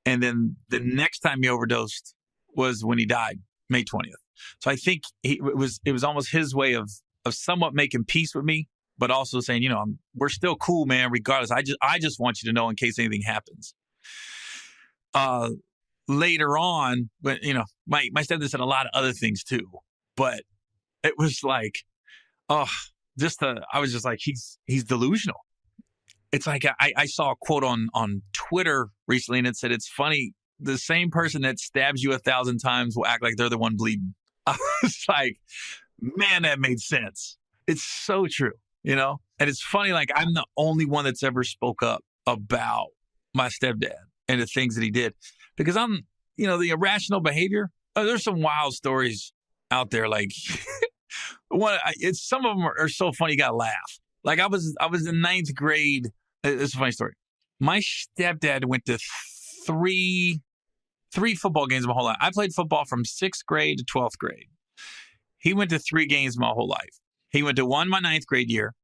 D: And then the next time he overdosed was when he died, May 20th. So I think it was almost his way of somewhat making peace with me, but also saying, we're still cool, man, regardless. I just want you to know in case anything happens. Later on, but my stepdad said a lot of other things too, but it was like, I was just like, he's delusional. It's like I saw a quote on Twitter recently, and it said, it's funny, the same person that stabs you 1,000 times will act like they're the one bleeding. I was like, man, that made sense. It's so true, And it's funny, like I'm the only one that's ever spoke up about my stepdad and the things that he did, because I'm, the irrational behavior. There's some wild stories out there. Like some of them are so funny, you gotta laugh. Like I was in ninth grade. It's a funny story. My stepdad went to three football games my whole life. I played football from 6th grade to 12th grade. He went to 3 games my whole life. He went to one my 9th grade year,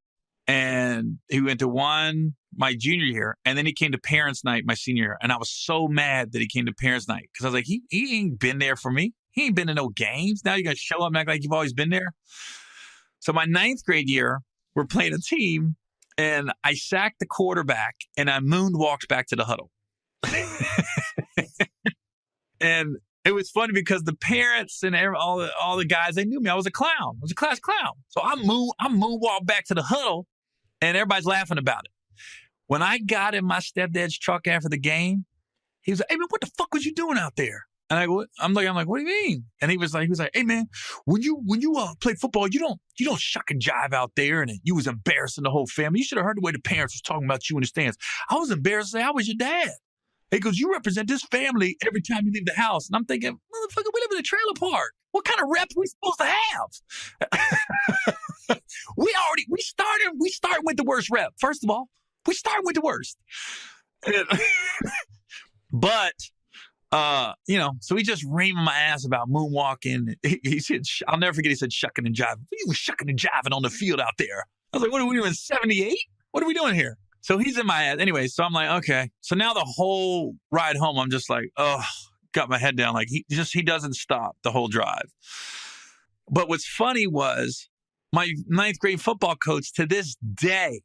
D: and he went to one my junior year, and then he came to parents' night my senior year. And I was so mad that he came to parents' night because I was like, he ain't been there for me. He ain't been to no games. Now you're going to show up and act like you've always been there. So my 9th grade year, we're playing a team, and I sacked the quarterback, and I moonwalked back to the huddle. And it was funny because the parents and all the guys, they knew me. I was a clown. I was a class clown. So I moonwalked back to the huddle, and everybody's laughing about it. When I got in my stepdad's truck after the game, he was like, "Hey man, what the fuck was you doing out there?" And I'm like, "What do you mean?" And he was like, "Hey man, when you play football, you don't shuck and jive out there, and you was embarrassing the whole family. You should have heard the way the parents was talking about you in the stands. I was embarrassed to say I was your dad." He goes, "You represent this family every time you leave the house." And I'm thinking, motherfucker, we live in a trailer park. What kind of rep are we supposed to have? we started with the worst rep. First of all, we started with the worst. But, so he just reamed my ass about moonwalking. He said, I'll never forget, he said, shucking and jiving. You were shucking and jiving on the field out there. I was like, what are we doing, 78? What are we doing here? So he's in my ass. Anyway, so I'm like, okay. So now the whole ride home, I'm just like, got my head down. Like he doesn't stop the whole drive. But what's funny was my 9th grade football coach to this day,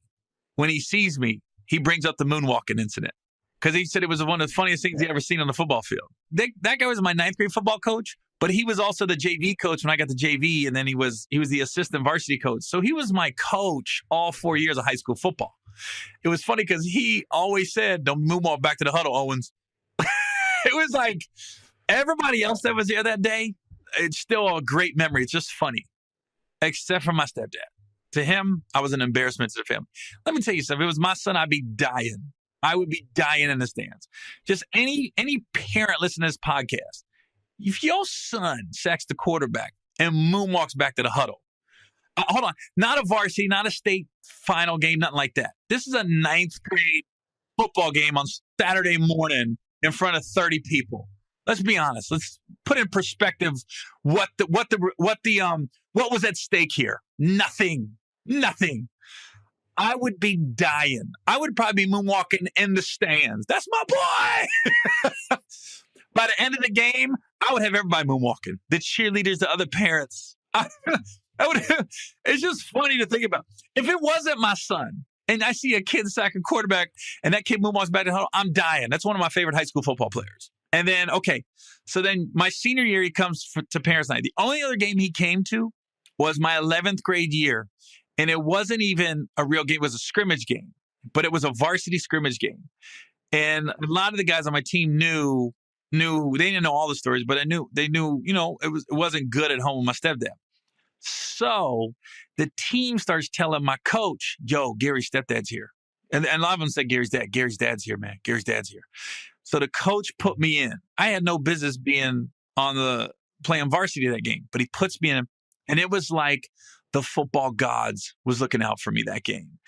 D: when he sees me, he brings up the moonwalking incident. Because he said it was one of the funniest things he ever seen on the football field. That guy was my 9th grade football coach, but he was also the JV coach when I got to JV, and then he was the assistant varsity coach. So he was my coach all 4 years of high school football. It was funny because he always said, "Don't moonwalk back to the huddle, Owens." It was like everybody else that was there that day, it's still a great memory. It's just funny, except for my stepdad. To him, I was an embarrassment to the family. Let me tell you something. If it was my son, I'd be dying. I would be dying in the stands. Just any parent listening to this podcast, if your son sacks the quarterback and moonwalks back to the huddle, hold on, not a varsity, not a state final game, nothing like that. This is a 9th grade football game on Saturday morning in front of 30 people. Let's be honest. Let's put in perspective what was at stake here. Nothing. I would be dying. I would probably be moonwalking in the stands. That's my boy. By the end of the game, I would have everybody moonwalking. The cheerleaders, the other parents. It's just funny to think about. If it wasn't my son, and I see a kid sack a quarterback, and that kid moonwalks back to the huddle, I'm dying. That's one of my favorite high school football players. And then, so then my senior year, he comes to parents' night. The only other game he came to was my 11th grade year. And it wasn't even a real game. It was a scrimmage game, but it was a varsity scrimmage game. And a lot of the guys on my team knew, they didn't know all the stories, but they knew, it wasn't good at home with my stepdad. So the team starts telling my coach, yo, Gary's stepdad's here. And a lot of them said Gary's dad. Gary's dad's here, man. Gary's dad's here. So the coach put me in. I had no business being playing varsity that game, but he puts me in. And it was like the football gods was looking out for me that game.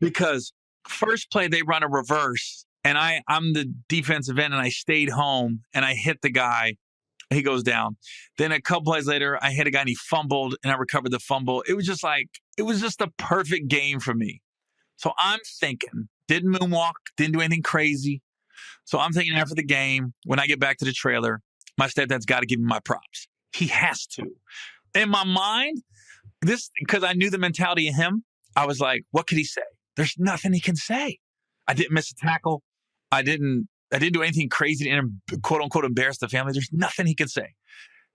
D: Because first play, they run a reverse. And I'm the defensive end, and I stayed home, and I hit the guy. He goes down. Then a couple plays later, I hit a guy, and he fumbled, and I recovered the fumble. It was just a perfect game for me. So I'm thinking, didn't moonwalk, didn't do anything crazy. So I'm thinking after the game, when I get back to the trailer, my stepdad's got to give me my props. He has to. In my mind, because I knew the mentality of him, I was like, what could he say? There's nothing he can say. I didn't miss a tackle. I didn't do anything crazy to quote unquote embarrass the family. There's nothing he could say.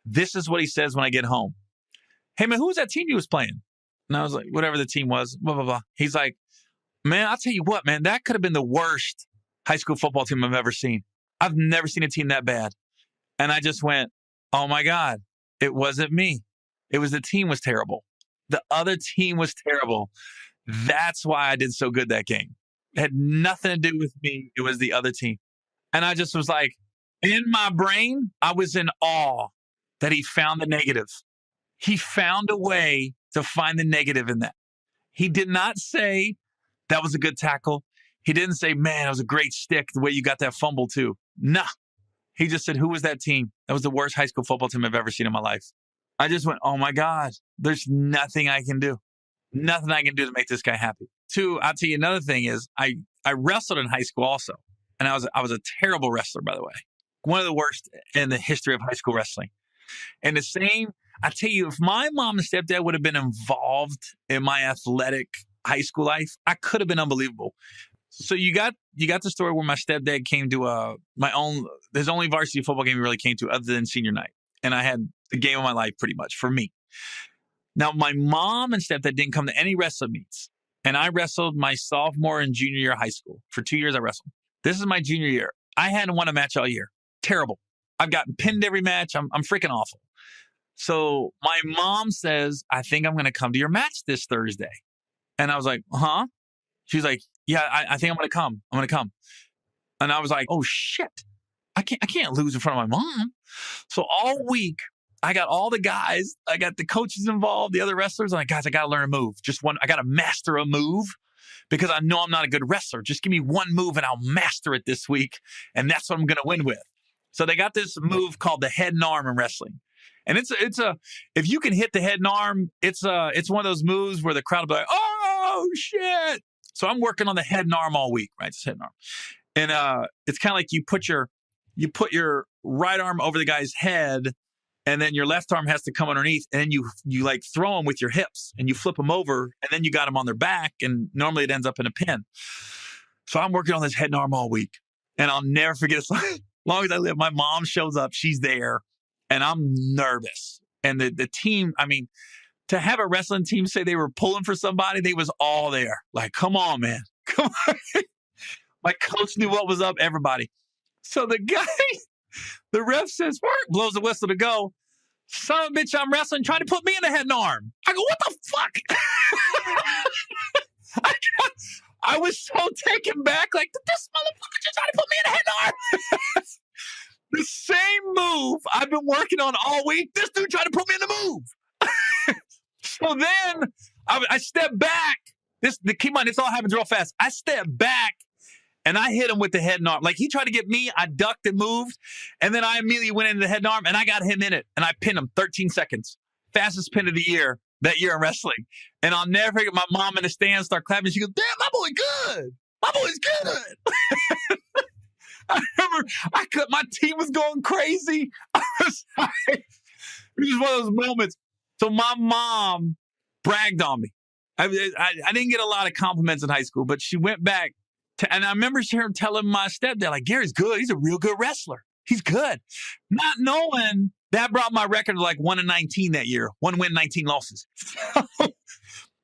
D: This is what he says when I get home. Hey man, who was that team you was playing? And I was like, whatever the team was, blah, blah, blah. He's like, man, I'll tell you what, man, that could have been the worst high school football team I've ever seen. I've never seen a team that bad. And I just went, oh my God, it wasn't me. It was the team was terrible. The other team was terrible. That's why I did so good that game. It had nothing to do with me. It was the other team. And I just was like, in my brain, I was in awe that he found the negative. He found a way to find the negative in that. He did not say that was a good tackle. He didn't say, man, that was a great stick, the way you got that fumble too. Nah. He just said, who was that team? That was the worst high school football team I've ever seen in my life. I just went, oh my God, there's nothing I can do. Nothing I can do to make this guy happy. Two, I'll tell you another thing is I wrestled in high school also. And I was a terrible wrestler, by the way. One of the worst in the history of high school wrestling. And the same, I tell you, if my mom and stepdad would have been involved in my athletic high school life, I could have been unbelievable. So you got the story where my stepdad came to his only varsity football game he really came to other than senior night. And I had the game of my life pretty much for me. Now, my mom and stepdad didn't come to any wrestling meets. And I wrestled my sophomore and junior year of high school. For 2 years, I wrestled. This is my junior year. I hadn't won a match all year. Terrible. I've gotten pinned every match. I'm freaking awful. So my mom says, I think I'm going to come to your match this Thursday. And I was like, huh? She's like, yeah, I think I'm going to come. I'm going to come. And I was like, oh shit. I can't lose in front of my mom. So all week, I got all the guys, I got the coaches involved, the other wrestlers. I'm like, guys, I got to learn a move. I got to master a move because I know I'm not a good wrestler. Just give me one move and I'll master it this week. And that's what I'm going to win with. So they got this move called the head and arm in wrestling. And if you can hit the head and arm, it's one of those moves where the crowd will be like, oh shit. So I'm working on the head and arm all week, right? Just head and arm. And it's kind of like you put your right arm over the guy's head, and then your left arm has to come underneath, and then you like throw them with your hips, and you flip them over, and then you got them on their back, and normally it ends up in a pin. So I'm working on this head and arm all week, and I'll never forget. As long as I live, my mom shows up, she's there, and I'm nervous. And the team, I mean, to have a wrestling team say they were pulling for somebody, they was all there. Like, come on, man, come on. My coach knew what was up, everybody. So the guy, the ref says, blows the whistle to go. Son of a bitch, I'm wrestling, trying to put me in the head and arm. I go, what the fuck? I was so taken back, like, this motherfucker just trying to put me in the head and arm. The same move I've been working on all week, this dude tried to put me in the move. So then I step back. Keep on, this all happens real fast. I step back. And I hit him with the head and arm. Like, he tried to get me, I ducked and moved, and then I immediately went into the head and arm, and I got him in it, and I pinned him 13 seconds. Fastest pin of the year, that year in wrestling. And I'll never forget my mom in the stands start clapping. She goes, damn, my boy good. My boy's good. I remember my team was going crazy. It was just one of those moments. So my mom bragged on me. I didn't get a lot of compliments in high school, but she went back. And I remember her telling my stepdad, like, Gary's good. He's a real good wrestler. He's good. Not knowing that brought my record to like 1-19 that year. 1 win, 19 losses.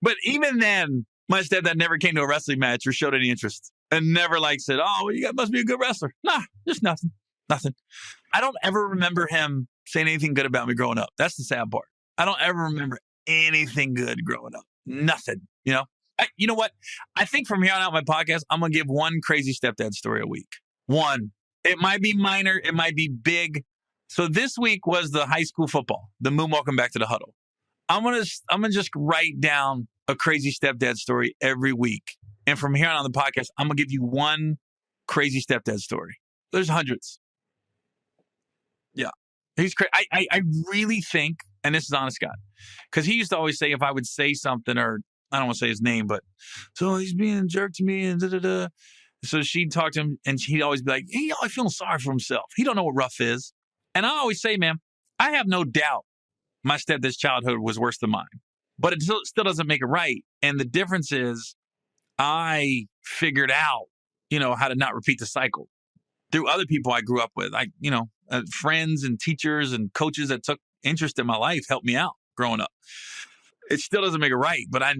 D: But even then, my stepdad never came to a wrestling match or showed any interest. And never like said, oh, well, you must be a good wrestler. Nah, just nothing. Nothing. I don't ever remember him saying anything good about me growing up. That's the sad part. I don't ever remember anything good growing up. Nothing, you know what? I think from here on out, my podcast, I'm going to give one crazy stepdad story a week. One. It might be minor. It might be big. So this week was the high school football, the Moon Welcome Back to the Huddle. I'm gonna just write down a crazy stepdad story every week. And from here on the podcast, I'm going to give you one crazy stepdad story. There's hundreds. Yeah. He's crazy. I really think, and this is honest God, because he used to always say if I would say something, or I don't want to say his name, but so he's being a jerk to me and da-da-da. So she'd talk to him and he'd always be like, he always feeling sorry for himself. He don't know what rough is. And I always say, man, I have no doubt my stepdad's childhood was worse than mine, but it still doesn't make it right. And the difference is I figured out, how to not repeat the cycle through other people I grew up with. Friends and teachers and coaches that took interest in my life helped me out growing up. It still doesn't make it right, but I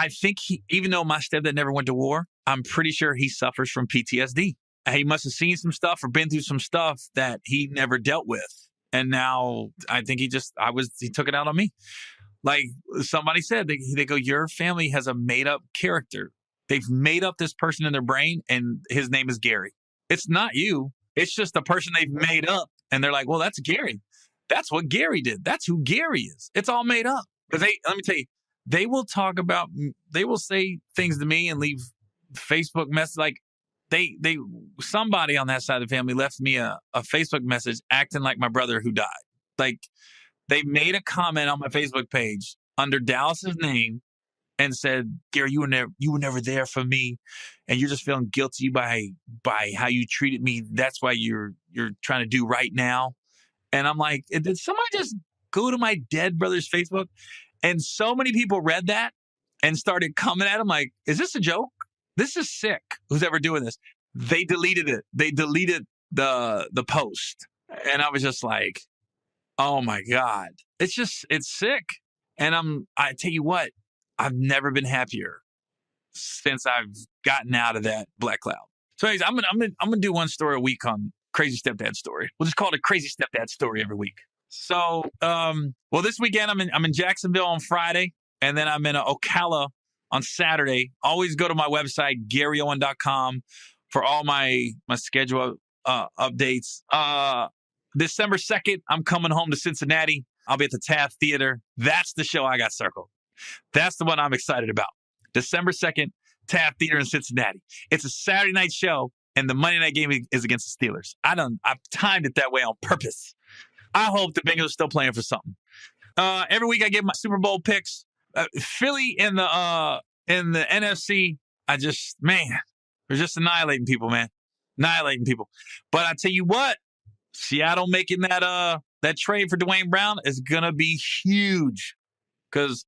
D: think even though my stepdad never went to war, I'm pretty sure he suffers from PTSD. He must have seen some stuff or been through some stuff that he never dealt with. And now I think he took it out on me. Like somebody said, they go, your family has a made up character. They've made up this person in their brain and his name is Gary. It's not you. It's just the person they've made up. And they're like, well, that's Gary. That's what Gary did. That's who Gary is. It's all made up. Because let me tell you, they will say things to me and leave Facebook messages. Like somebody on that side of the family left me a Facebook message acting like my brother who died. Like they made a comment on my Facebook page under Dallas's name and said, Gary, you were never there for me. And you're just feeling guilty by how you treated me. That's why you're trying to do right now. And I'm like, did somebody just go to my dead brother's Facebook? And so many people read that and started coming at him like, is this a joke? This is sick. Who's ever doing this? They deleted it. They deleted the post. And I was just like, oh my God. It's sick. And I tell you what, I've never been happier since I've gotten out of that black cloud. So anyways, I'm gonna do one story a week on crazy stepdad story. We'll just call it a crazy stepdad story every week. So, this weekend I'm in Jacksonville on Friday, and then I'm in Ocala on Saturday. Always go to my website, GaryOwen.com, for all my schedule updates. December 2nd, I'm coming home to Cincinnati. I'll be at the Taft Theater. That's the show I got circled. That's the one I'm excited about. December 2nd, Taft Theater in Cincinnati. It's a Saturday night show, and the Monday night game is against the Steelers. I've timed it that way on purpose. I hope the Bengals are still playing for something. Every week I give my Super Bowl picks. Philly in the NFC. They're just annihilating people, man. Annihilating people. But I tell you what, Seattle making that trade for Dwayne Brown is gonna be huge. Because,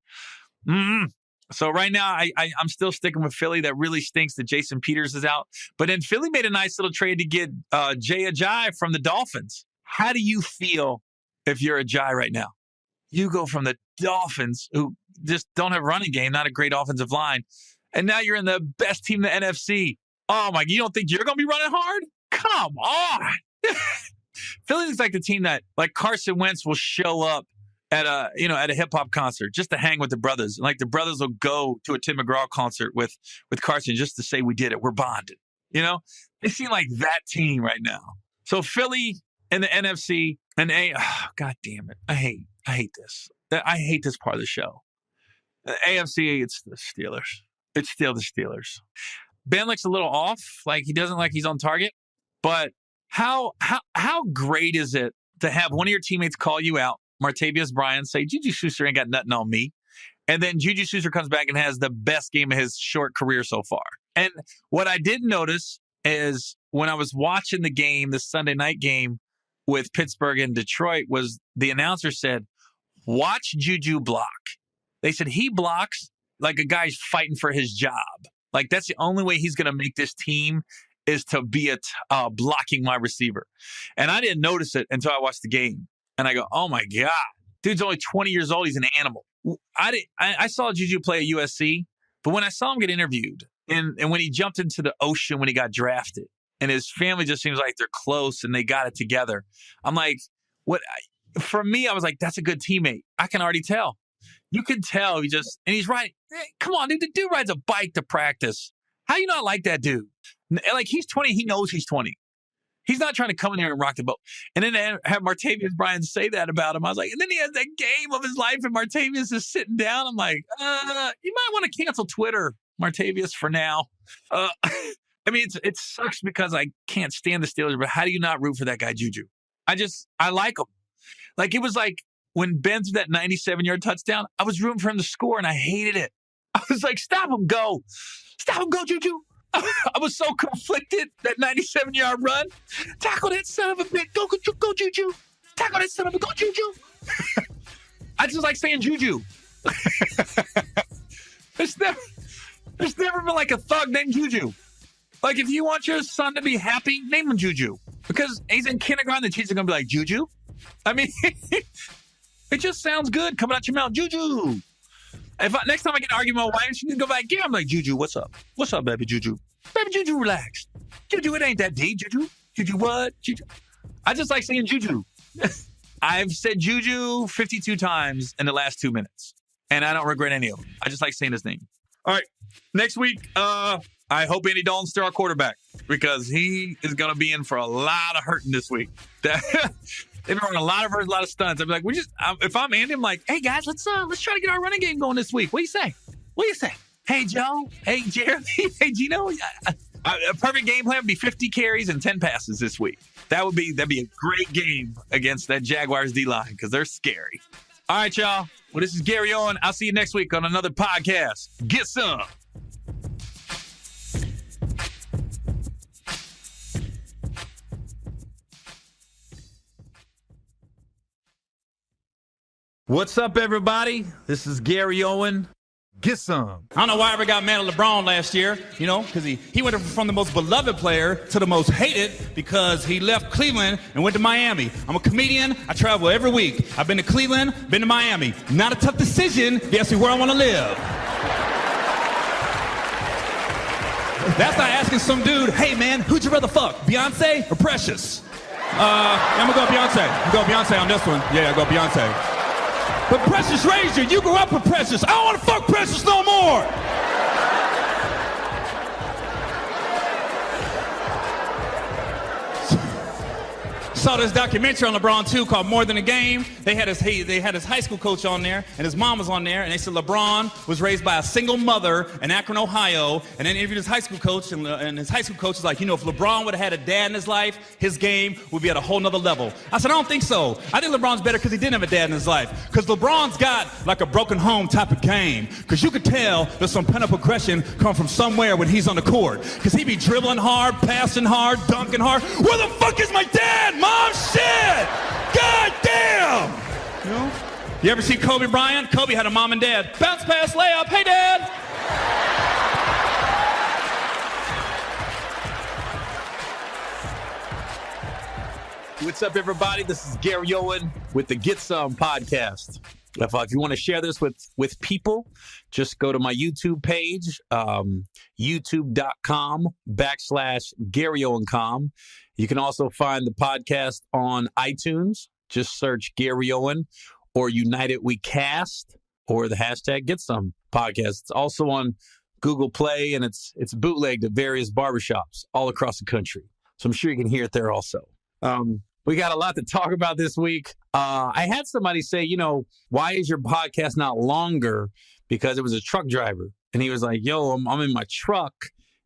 D: so right now I'm still sticking with Philly. That really stinks that Jason Peters is out. But then Philly made a nice little trade to get Jay Ajayi from the Dolphins. How do you feel if you're Ajayi right now? You go from the Dolphins, who just don't have a running game, not a great offensive line, and now you're in the best team in the NFC. Oh my! You don't think you're going to be running hard? Come on! Philly is like the team that, like Carson Wentz, will show up at a hip hop concert just to hang with the brothers. Like the brothers will go to a Tim McGraw concert with Carson just to say we did it. We're bonded. They seem like that team right now. So Philly in the NFC and God damn it. I hate this. I hate this part of the show. The AFC, it's the Steelers. It's still the Steelers. Ben looks a little off. Like he doesn't like he's on target. But how great is it to have one of your teammates call you out, Martavius Bryant, say, Juju Schuster ain't got nothing on me. And then Juju Schuster comes back and has the best game of his short career so far. And what I didn't notice is when I was watching the game, the Sunday night game with Pittsburgh and Detroit, was the announcer said, watch Juju block. They said he blocks like a guy's fighting for his job. Like that's the only way he's going to make this team is to be a blocking wide receiver. And I didn't notice it until I watched the game. And I go, oh my God, dude's only 20 years old. He's an animal. I saw Juju play at USC, but when I saw him get interviewed and when he jumped into the ocean when he got drafted and his family just seems like they're close and they got it together. I'm like, for me, I was like, that's a good teammate. I can already tell. You can tell and he's right. Hey, come on, dude. The dude rides a bike to practice. How you not like that dude? Like, he's 20. He knows he's 20. He's not trying to come in there and rock the boat. And then to have Martavius Bryant say that about him, I was like, and then he has that game of his life, and Martavius is sitting down. I'm like, you might want to cancel Twitter, Martavius, for now. I mean, it sucks because I can't stand the Steelers, but how do you not root for that guy, Juju? I like him. Like, it was like when Ben threw that 97-yard touchdown, I was rooting for him to score, and I hated it. I was like, stop him, go. Stop him, go, Juju. I was so conflicted, that 97-yard run. Tackle that son of a bitch. Go, Juju. Tackle that son of a go, Juju. I just like saying Juju. There's never been like a thug named Juju. Like, if you want your son to be happy, name him Juju. Because he's in kindergarten, the teacher's going to be like, Juju? I mean, it just sounds good coming out your mouth. Juju. Next time I get an argument with my wife, she can go back, yeah, I'm like, Juju, what's up? What's up, baby Juju? Baby Juju, relax. Juju, it ain't that deep, Juju. Juju what? Juju. I just like saying Juju. I've said Juju 52 times in the last 2 minutes, and I don't regret any of them. I just like saying his name. All right, next week, I hope Andy Dalton's still our quarterback, because he is going to be in for a lot of hurting this week. They've been running a lot of hurts, a lot of stunts. I'd be like, if I'm Andy, I'm like, hey guys, let's try to get our running game going this week. What do you say? What do you say? Hey Joe, hey Jeremy, hey Gino. A perfect game plan would be 50 carries and 10 passes this week. That'd be a great game against that Jaguars D-line, because they're scary. All right, y'all. Well, this is Gary Owen. I'll see you next week on another podcast. Get some. What's up, everybody? This is Gary Owen. Get some.
E: I don't know why I ever got mad at LeBron last year, because he went from the most beloved player to the most hated because he left Cleveland and went to Miami. I'm a comedian. I travel every week. I've been to Cleveland, been to Miami. Not a tough decision if you ask me where I want to live. That's like asking some dude, hey, man, who'd you rather fuck, Beyonce or Precious? I'm going to go Beyonce. I'm going to go Beyonce on this one. Yeah, I go Beyonce. But Precious raised you. You grew up with Precious. I don't want to fuck Precious no more. Saw this documentary on LeBron too called More Than a Game. They had his high school coach on there, and his mom was on there, and they said LeBron was raised by a single mother in Akron, Ohio, and then interviewed his high school coach, and his high school coach was like, if LeBron would have had a dad in his life, his game would be at a whole nother level. I said, I don't think so. I think LeBron's better because he didn't have a dad in his life. Because LeBron's got like a broken home type of game. Because you could tell there's some pent-up aggression come from somewhere when he's on the court. Because he be dribbling hard, passing hard, dunking hard. Where the fuck is my dad, Mom? Shit! God damn! You ever see Kobe Bryant? Kobe had a mom and dad. Bounce pass, layup. Hey, Dad!
D: What's up, everybody? This is Gary Owen with the Get Some podcast. If you want to share this with people, just go to my YouTube page, youtube.com/GaryOwenCom. You can also find the podcast on iTunes. Just search Gary Owen or United We Cast or the hashtag Get Some podcast. It's also on Google Play, and it's bootlegged at various barbershops all across the country. So I'm sure you can hear it there also. We got a lot to talk about this week. I had somebody say, why is your podcast not longer? Because it was a truck driver. And he was like, yo, I'm in my truck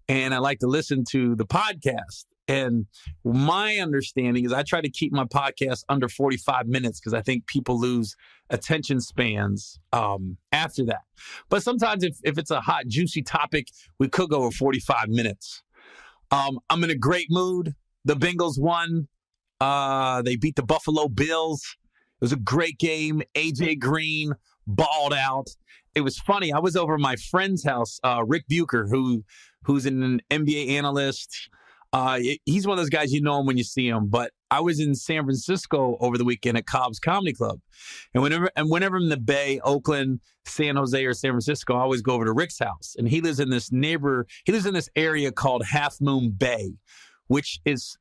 D: and I like to listen to the podcast. And my understanding is I try to keep my podcast under 45 minutes because I think people lose attention spans after that. But sometimes if it's a hot, juicy topic, we could go over 45 minutes. I'm in a great mood. The Bengals won. They beat the Buffalo Bills. It was a great game. AJ Green balled out. It was funny. I was over at my friend's house, Rick Bucher, who's an NBA analyst. He's one of those guys, you know him when you see him. But I was in San Francisco over the weekend at Cobb's Comedy Club. And whenever I'm in the Bay, Oakland, San Jose, or San Francisco, I always go over to Rick's house. And he lives in this area called Half Moon Bay, which is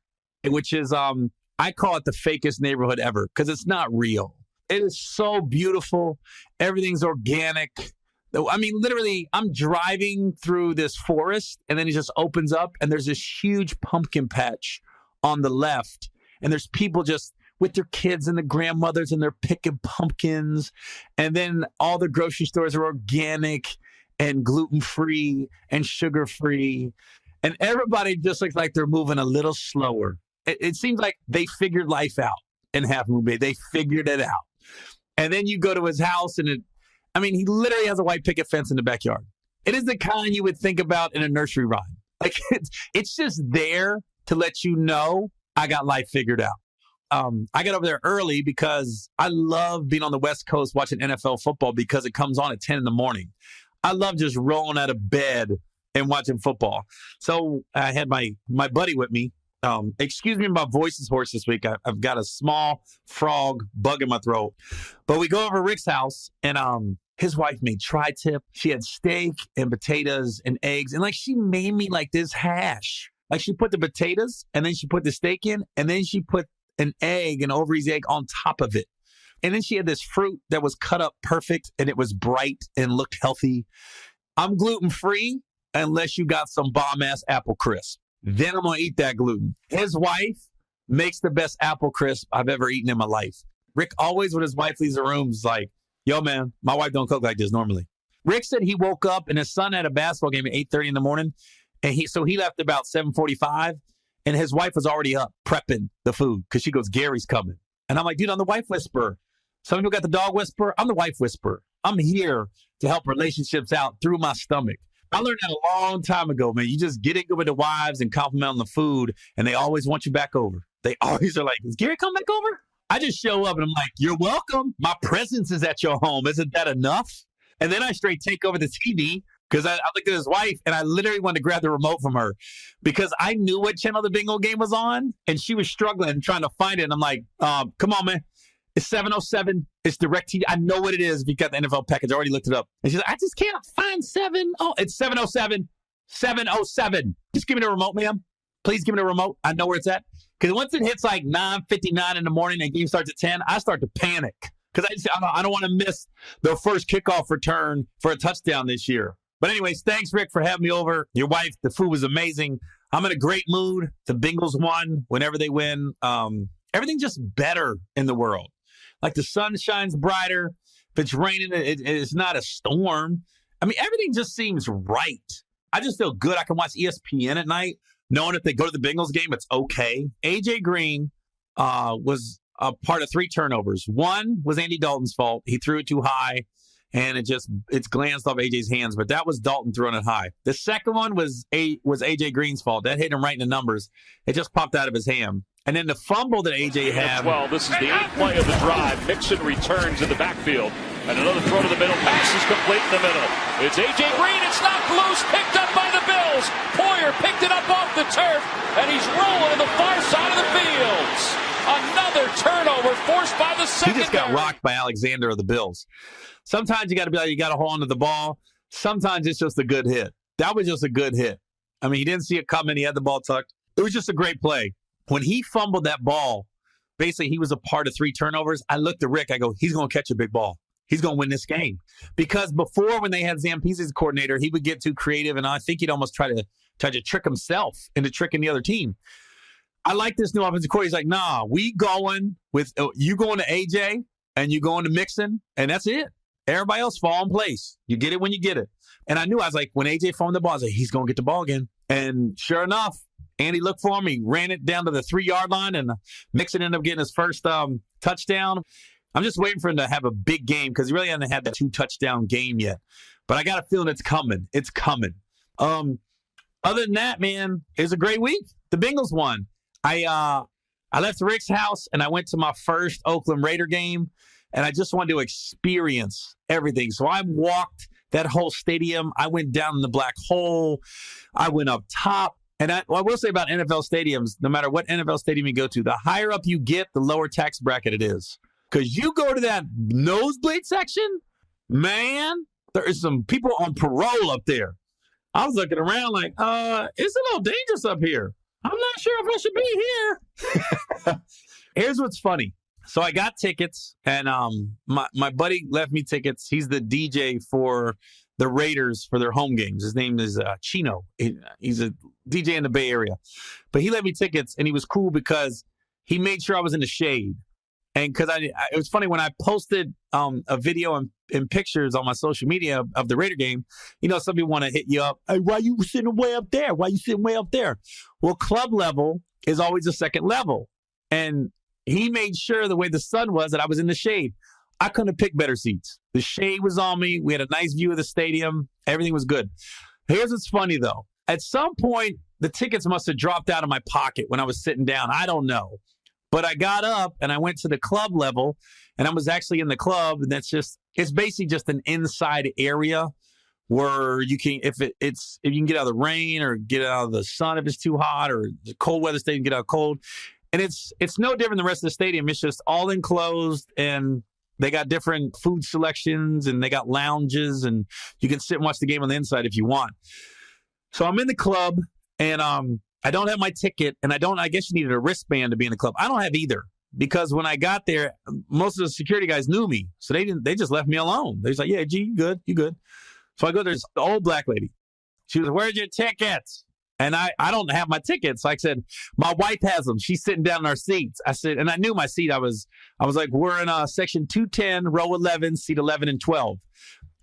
D: I call it the fakest neighborhood ever because it's not real. It is so beautiful. Everything's organic. I mean, literally, I'm driving through this forest, and then it just opens up, and there's this huge pumpkin patch on the left, and there's people just with their kids and the grandmothers, and they're picking pumpkins, and then all the grocery stores are organic and gluten-free and sugar-free, and everybody just looks like they're moving a little slower. It seems like they figured life out in Half Moon Bay. They figured it out. And then you go to his house, and he literally has a white picket fence in the backyard. It is the kind you would think about in a nursery rhyme. Like, it's just there to let you know I got life figured out. I got over there early because I love being on the West Coast watching NFL football because it comes on at 10 in the morning. I love just rolling out of bed and watching football. So I had my buddy with me. Excuse me, my voice is hoarse this week. I've got a small frog bug in my throat. But we go over to Rick's house, and his wife made tri-tip. She had steak and potatoes and eggs, and she made me this hash. She put the potatoes, and then she put the steak in, and then she put an egg, an Ovaries egg on top of it. And then she had this fruit that was cut up perfect, and it was bright and looked healthy. I'm gluten-free unless you got some bomb-ass apple crisp. Then I'm going to eat that gluten. His wife makes the best apple crisp I've ever eaten in my life. Rick always, when his wife leaves the room, is like, yo, man, my wife don't cook like this normally. Rick said he woke up and his son had a basketball game at 8:30 in the morning. And he left about 7:45. And his wife was already up prepping the food because she goes, Gary's coming. And I'm like, dude, I'm the wife whisperer. Some people got the dog whisperer. I'm the wife whisperer. I'm here to help relationships out through my stomach. I learned that a long time ago, man. You just get in with the wives and compliment on the food, and they always want you back over. They always are like, is Gary come back over? I just show up, and I'm like, you're welcome. My presence is at your home. Isn't that enough? And then I straight take over the TV because I looked at his wife, and I literally wanted to grab the remote from her because I knew what channel the bingo game was on, and she was struggling trying to find it. And I'm like, come on, man. It's 707. It's DirecTV. I know what it is if you got the NFL package. I already looked it up. And she's like, I just can't find 7. Oh, it's 707. 707. Just give me the remote, ma'am. Please give me the remote. I know where it's at. Because once it hits 9:59 in the morning and the game starts at 10, I start to panic. Because I don't want to miss the first kickoff return for a touchdown this year. But anyways, thanks, Rick, for having me over. Your wife, the food was amazing. I'm in a great mood. The Bengals won whenever they win. Everything's just better in the world. The sun shines brighter. If it's raining, it's not a storm. Everything just seems right. I just feel good. I can watch ESPN at night, knowing if they go to the Bengals game, it's okay. A.J. Green was a part of 3 turnovers. One was Andy Dalton's fault. He threw it too high, and it's glanced off A.J.'s hands, but that was Dalton throwing it high. The second one was A.J. Green's fault. That hit him right in the numbers. It just popped out of his hand. And then the fumble that A.J. had.
F: Well, this is the 8th play of the drive. Mixon returns in the backfield. And another throw to the middle. Pass is complete in the middle. It's A.J. Green. It's knocked loose. Picked up by the Bills. Poyer picked it up off the turf. And he's rolling to the far side of the field. Another turnover forced by the secondary.
D: He just got rocked by Alexander of the Bills. Sometimes you got to be like, you got to hold on to the ball. Sometimes it's just a good hit. That was just a good hit. He didn't see it coming. He had the ball tucked. It was just a great play. When he fumbled that ball, basically he was a part of 3 turnovers. I looked at Rick. I go, he's going to catch a big ball. He's going to win this game. Because before, when they had Zampese as coordinator, he would get too creative, and I think he'd almost try to trick himself into tricking the other team. I like this new offensive coordinator. He's like, nah, we going with you going to AJ and you going to Mixon, and that's it. Everybody else fall in place. You get it when you get it. And I knew, I was like, when AJ fumbled the ball, I was like, he's going to get the ball again. And sure enough, Andy looked for him. He ran it down to the 3-yard line, and Mixon ended up getting his first touchdown. I'm just waiting for him to have a big game because he really hasn't had that 2-touchdown game yet. But I got a feeling it's coming. It's coming. Other than that, man, it was a great week. The Bengals won. I left Rick's house, and I went to my first Oakland Raider game, and I just wanted to experience everything. So I walked that whole stadium. I went down in the black hole. I went up top. And I will say about NFL stadiums, no matter what NFL stadium you go to, the higher up you get, the lower tax bracket it is. Because you go to that nosebleed section, man, there is some people on parole up there. I was looking around like, it's a little dangerous up here. I'm not sure if I should be here. Here's what's funny. So I got tickets, and my buddy left me tickets. He's the DJ for the Raiders for their home games. His name is Chino. He's a DJ in the Bay Area. But he left me tickets, and he was cool because he made sure I was in the shade. And because it was funny when I posted a video and pictures on my social media of the Raider game, you know, some people want to hit you up. Hey, why you sitting way up there? Why you sitting way up there? Well, club level is always the second level. And he made sure the way the sun was that I was in the shade. I couldn't have picked better seats. The shade was on me. We had a nice view of the stadium. Everything was good. Here's what's funny, though. At some point, the tickets must have dropped out of my pocket when I was sitting down. I don't know. But I got up and I went to the club level, and I was actually in the club. And it's basically just an inside area where you can, if you can get out of the rain or get out of the sun if it's too hot, or the cold weather stadium, get out cold. And it's no different than the rest of the stadium. It's just all enclosed, and they got different food selections, and they got lounges, and you can sit and watch the game on the inside if you want. So I'm in the club, and I don't have my ticket, and I guess you needed a wristband to be in the club. I don't have either, because when I got there, most of the security guys knew me. So they just left me alone. They was like, yeah, G, you good. So I go, there's the old black lady. She was, where's your tickets? And I don't have my tickets. So I said, my wife has them. She's sitting down in our seats. I said, and I knew my seat. I was like, we're in section 210, row 11, seat 11 and 12.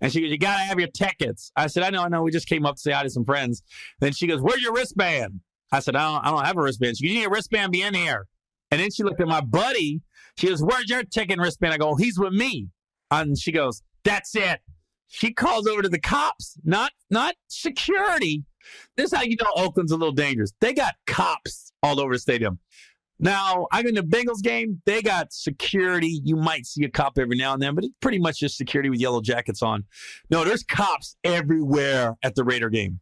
D: And she goes, you got to have your tickets. I said, I know. We just came up to say hi to some friends. Then she goes, where's your wristband? I said, I don't have a wristband. She goes, you need a wristband, be in here. And then she looked at my buddy. She goes, where's your ticket and wristband? I go, he's with me. And she goes, that's it. She calls over to the cops, not security. This is how you know Oakland's a little dangerous. They got cops all over the stadium. Now, I'm in the Bengals game. They got security. You might see a cop every now and then, but it's pretty much just security with yellow jackets on. No, there's cops everywhere at the Raider game.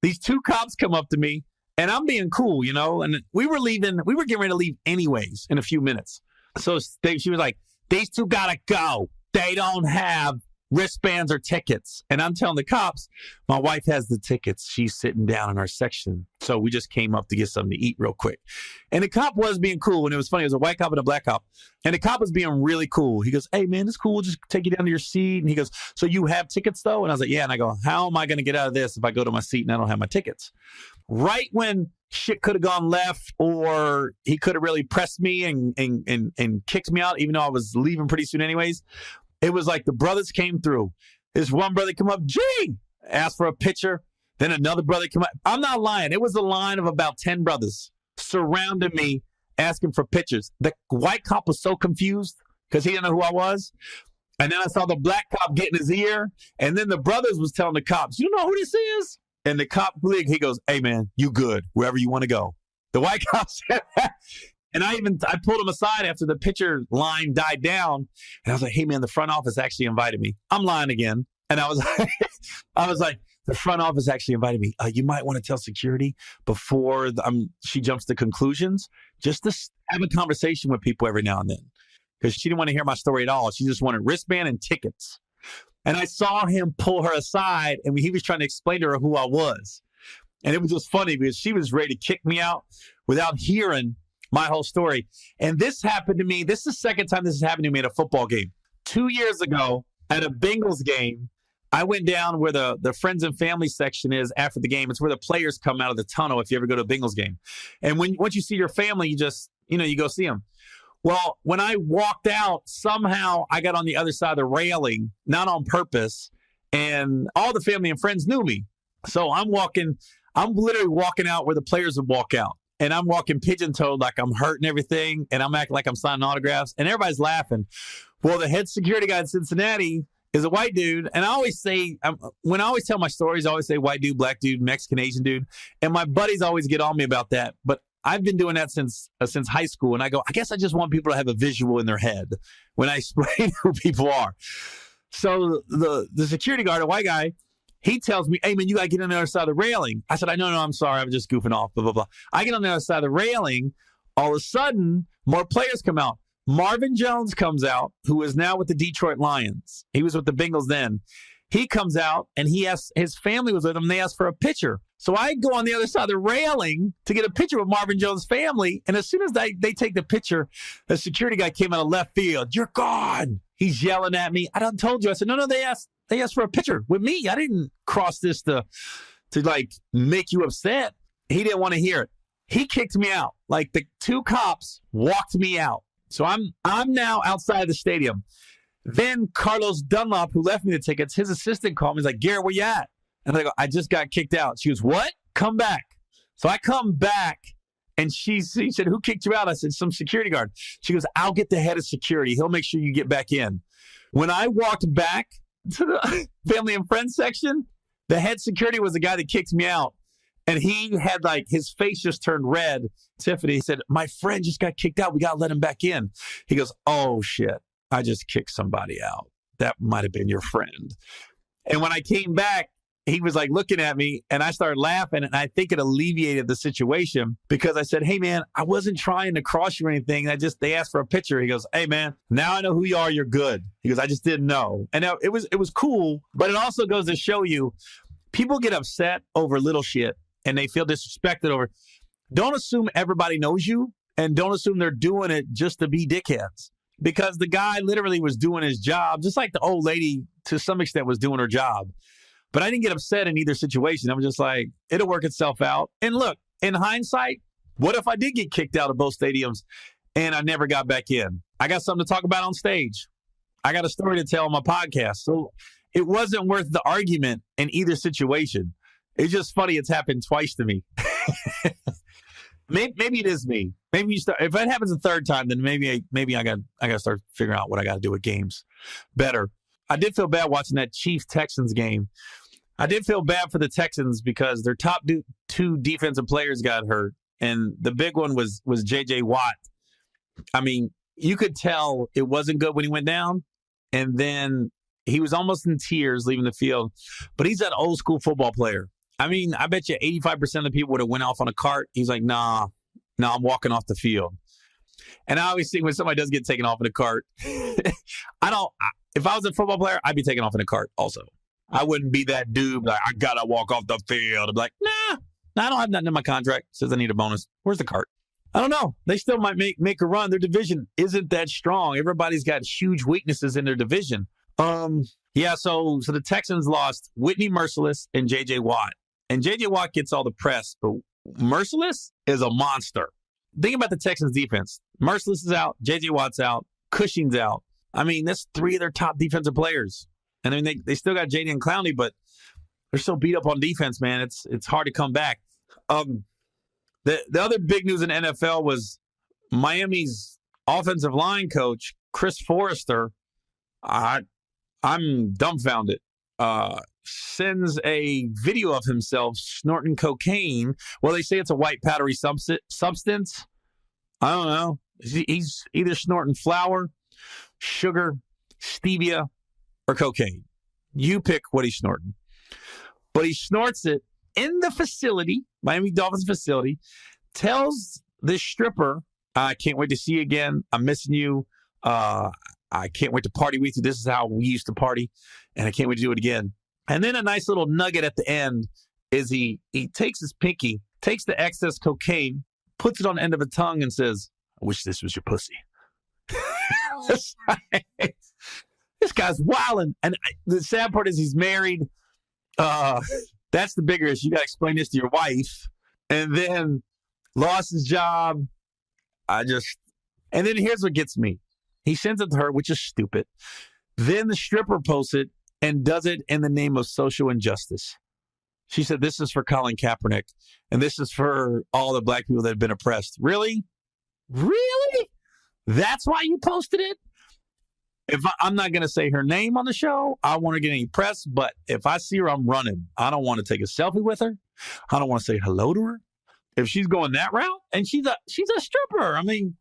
D: These two cops come up to me, and I'm being cool, you know, and we were getting ready to leave anyways in a few minutes. So she was like, these two got to go. They don't have wristbands or tickets. And I'm telling the cops, my wife has the tickets. She's sitting down in our section. So we just came up to get something to eat real quick. And the cop was being cool. And it was funny. It was a white cop and a black cop. And the cop was being really cool. He goes, hey, man, it's cool. We'll just take you down to your seat. And he goes, so you have tickets, though? And I was like, yeah. And I go, how am I going to get out of this if I go to my seat and I don't have my tickets? Right when shit could have gone left, or he could have really pressed me and kicked me out, even though I was leaving pretty soon anyways. It was like the brothers came through. This one brother come up, G, asked for a picture. Then another brother come up. I'm not lying. It was a line of about 10 brothers surrounding me asking for pictures. The white cop was so confused because he didn't know who I was. And then I saw the black cop get in his ear. And then the brothers was telling the cops, you know who this is? And the cop, he goes, hey, man, you good, wherever you want to go. The white cop said that. And I pulled him aside after the picture line died down. And I was like, hey, man, the front office actually invited me. I'm lying again. And I was like, the front office actually invited me. You might want to tell security before she jumps to conclusions, just to have a conversation with people every now and then. Because she didn't want to hear my story at all. She just wanted wristband and tickets. And I saw him pull her aside, and he was trying to explain to her who I was. And it was just funny because she was ready to kick me out without hearing my whole story. And this happened to me. This is the second time this has happened to me at a football game. 2 years ago at a Bengals game, I went down where the friends and family section is after the game. It's where the players come out of the tunnel if you ever go to a Bengals game. And once you see your family, you just, you go see them. Well, when I walked out, somehow I got on the other side of the railing, not on purpose, and all the family and friends knew me. So I'm literally walking out where the players would walk out. And I'm walking pigeon-toed like I'm hurting everything, and I'm acting like I'm signing autographs, and everybody's laughing. Well, the head security guy in Cincinnati is a white dude, and I always say, when I always tell my stories, I always say white dude, black dude, Mexican, Asian dude, and my buddies always get on me about that, but I've been doing that since high school, and I go, I guess I just want people to have a visual in their head when I explain who people are. So the security guard, a white guy, he tells me, hey, man, you got to get on the other side of the railing. I said, no, I'm sorry. I was just goofing off, blah, blah, blah. I get on the other side of the railing. All of a sudden, more players come out. Marvin Jones comes out, who is now with the Detroit Lions. He was with the Bengals then. He comes out, and his family was with him. They asked for a picture. So I go on the other side of the railing to get a picture with Marvin Jones' family. And as soon as they take the picture, the security guy came out of left field. You're gone. He's yelling at me. I done told you. I said, no, they asked for a picture with me. I didn't cross this to like make you upset. He didn't want to hear it. He kicked me out. Like the two cops walked me out. So I'm now outside the stadium. Then Carlos Dunlop, who left me the tickets, his assistant called me. He's like, Gary, where you at? And I go, I just got kicked out. She goes, what? Come back. So I come back, and she said, who kicked you out? I said, some security guard. She goes, I'll get the head of security. He'll make sure you get back in. When I walked back to the family and friends section, the head security was the guy that kicked me out. And he had like, his face just turned red. Tiffany said, my friend just got kicked out. We got to let him back in. He goes, oh, shit. I just kicked somebody out. That might have been your friend. And when I came back, he was like looking at me, and I started laughing, and I think it alleviated the situation because I said, hey, man, I wasn't trying to cross you or anything. They asked for a picture. He goes, hey, man, now I know who you are. You're good. He goes, I just didn't know. And now it was cool, but it also goes to show you people get upset over little shit, and they feel disrespected over. Don't assume everybody knows you, and don't assume they're doing it just to be dickheads. Because the guy literally was doing his job, just like the old lady to some extent was doing her job. But I didn't get upset in either situation. I was just like, it'll work itself out. And look, in hindsight, what if I did get kicked out of both stadiums and I never got back in? I got something to talk about on stage. I got a story to tell on my podcast. So it wasn't worth the argument in either situation. It's just funny it's happened twice to me. Maybe it is me. Maybe you start. If that happens a third time, then maybe I got to start figuring out what I got to do with games better. I did feel bad watching that Chiefs-Texans game. I did feel bad for the Texans because their top two defensive players got hurt, and the big one was J.J. Watt. I mean, you could tell it wasn't good when he went down, and then he was almost in tears leaving the field. But he's that old school football player. I mean, I bet you 85% of the people would have went off on a cart. He's like, nah, I'm walking off the field. And I always think when somebody does get taken off in a cart, if I was a football player, I'd be taken off in a cart also. I wouldn't be that dude like, I got to walk off the field. I'd be like, nah, I don't have nothing in my contract. It says I need a bonus. Where's the cart? I don't know. They still might make a run. Their division isn't that strong. Everybody's got huge weaknesses in their division. So the Texans lost Whitney Merciless and J.J. Watt. And J.J. Watt gets all the press, but Merciless is a monster. Think about the Texans defense. Merciless is out. J.J. Watt's out. Cushing's out. I mean, that's three of their top defensive players. And I mean, they still got J.D. and Clowney, but they're so beat up on defense, man. It's hard to come back. The other big news in NFL was Miami's offensive line coach, Chris Forrester. I'm dumbfounded. Sends a video of himself snorting cocaine. Well, they say it's a white powdery substance. I don't know. He's either snorting flour, sugar, stevia, or cocaine. You pick what he's snorting. But he snorts it in the facility, Miami Dolphins facility, tells this stripper, I can't wait to see you again. I'm missing you. I can't wait to party with you. This is how we used to party, and I can't wait to do it again. And then a nice little nugget at the end is he takes his pinky, takes the excess cocaine, puts it on the end of a tongue and says, I wish this was your pussy. This guy's wilding. And the sad part is he's married. That's the bigger issue. You got to explain this to your wife. And then lost his job. And then here's what gets me. He sends it to her, which is stupid. Then the stripper posts it and does it in the name of social injustice. She said, this is for Colin Kaepernick, and this is for all the black people that have been oppressed. Really? Really? That's why you posted it? I'm not going to say her name on the show. I don't want to get any press, but if I see her, I'm running. I don't want to take a selfie with her. I don't want to say hello to her. If she's going that route, and she's a stripper. I mean,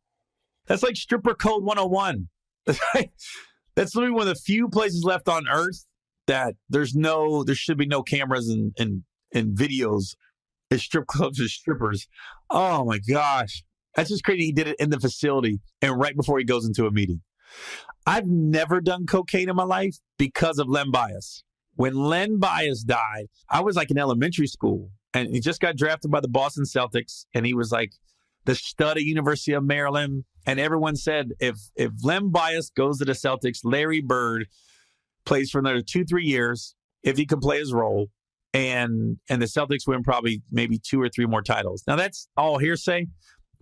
D: that's like stripper code 101. That's literally one of the few places left on earth that there should be no cameras and videos at strip clubs or strippers. Oh my gosh. That's just crazy. He did it in the facility and right before he goes into a meeting. I've never done cocaine in my life because of Len Bias. When Len Bias died, I was like in elementary school and he just got drafted by the Boston Celtics, and he was like the stud at University of Maryland. And everyone said if Len Bias goes to the Celtics, Larry Bird plays for another 2-3 years if he can play his role, and the Celtics win probably maybe 2 or 3 more titles. Now that's all hearsay,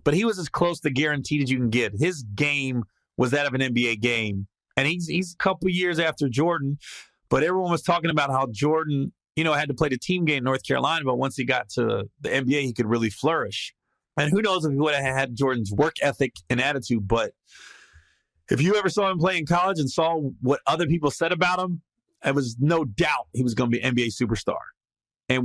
D: but he was as close to guaranteed as you can get. His game was that of an NBA game, and he's a couple years after Jordan, but everyone was talking about how Jordan, had to play the team game in North Carolina, but once he got to the NBA, he could really flourish. And who knows if he would have had Jordan's work ethic and attitude, but if you ever saw him play in college and saw what other people said about him, it was no doubt he was going to be an NBA superstar. And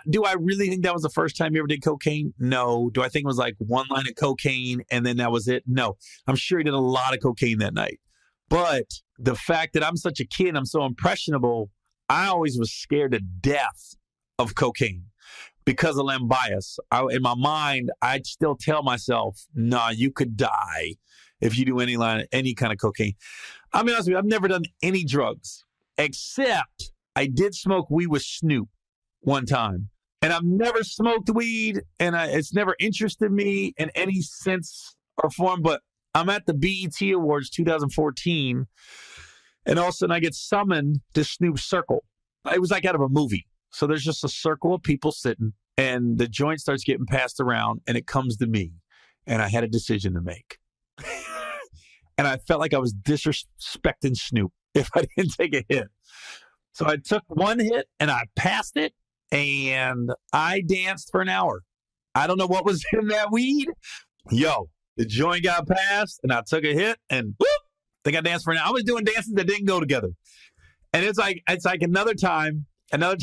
D: do I really think that was the first time he ever did cocaine? No. Do I think it was like one line of cocaine and then that was it? No. I'm sure he did a lot of cocaine that night. But the fact that I'm such a kid, I'm so impressionable, I always was scared to death of cocaine. Because of Len Bias, in my mind, I'd still tell myself, nah, you could die if you do any kind of cocaine. I'll be honest with you, I've never done any drugs, except I did smoke weed with Snoop one time. And I've never smoked weed, and it's never interested me in any sense or form, but I'm at the BET Awards 2014, and all of a sudden I get summoned to Snoop's circle. It was like out of a movie. So there's just a circle of people sitting, and the joint starts getting passed around, and it comes to me, and I had a decision to make. And I felt like I was disrespecting Snoop if I didn't take a hit. So I took one hit, and I passed it, and I danced for an hour. I don't know what was in that weed. The joint got passed, and I took a hit, and whoop, I think I danced for an hour. I was doing dances that didn't go together. And it's like another time I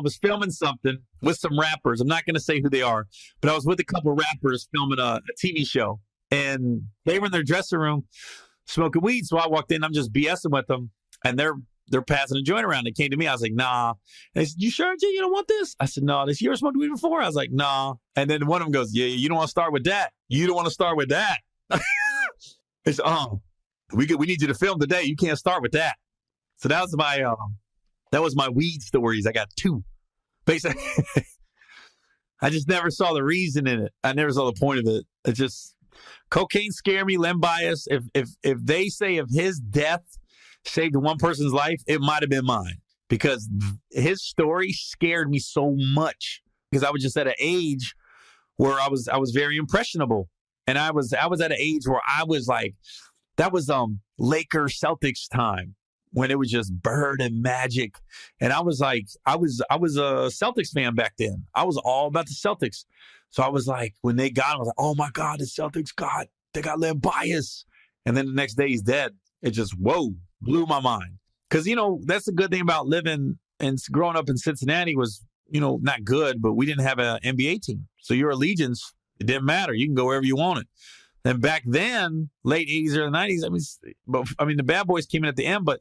D: was filming something with some rappers. I'm not going to say who they are, but I was with a couple of rappers filming a TV show, and they were in their dressing room smoking weed. So I walked in, I'm just BSing with them, and they're passing a joint around. They came to me. I was like, nah. And they said, you sure, Jay, you don't want this? I said, no. They said, you ever smoked weed before? I was like, nah. And then one of them goes, yeah, you don't want to start with that. You don't want to start with that. They said, we need you to film today. You can't start with that. So that was my weed stories. I got 2. Basically, I just never saw the reason in it. I never saw the point of it. It just, cocaine scared me. Len Bias, if they say if his death saved one person's life, it might have been mine, because his story scared me so much, because I was just at an age where I was very impressionable, and I was at an age where I was like, that was Lakers Celtics time, when it was just Bird and Magic. And I was like, I was a Celtics fan back then. I was all about the Celtics. So I was like, when they got him, I was like, oh my God, the Celtics they got Len Bias. And then the next day he's dead. It just, blew my mind. Because, that's the good thing about living and growing up in Cincinnati was, not good, but we didn't have an NBA team. So your allegiance, it didn't matter. You can go wherever you wanted. And back then, late 80s, early 90s, the bad boys came in at the end, but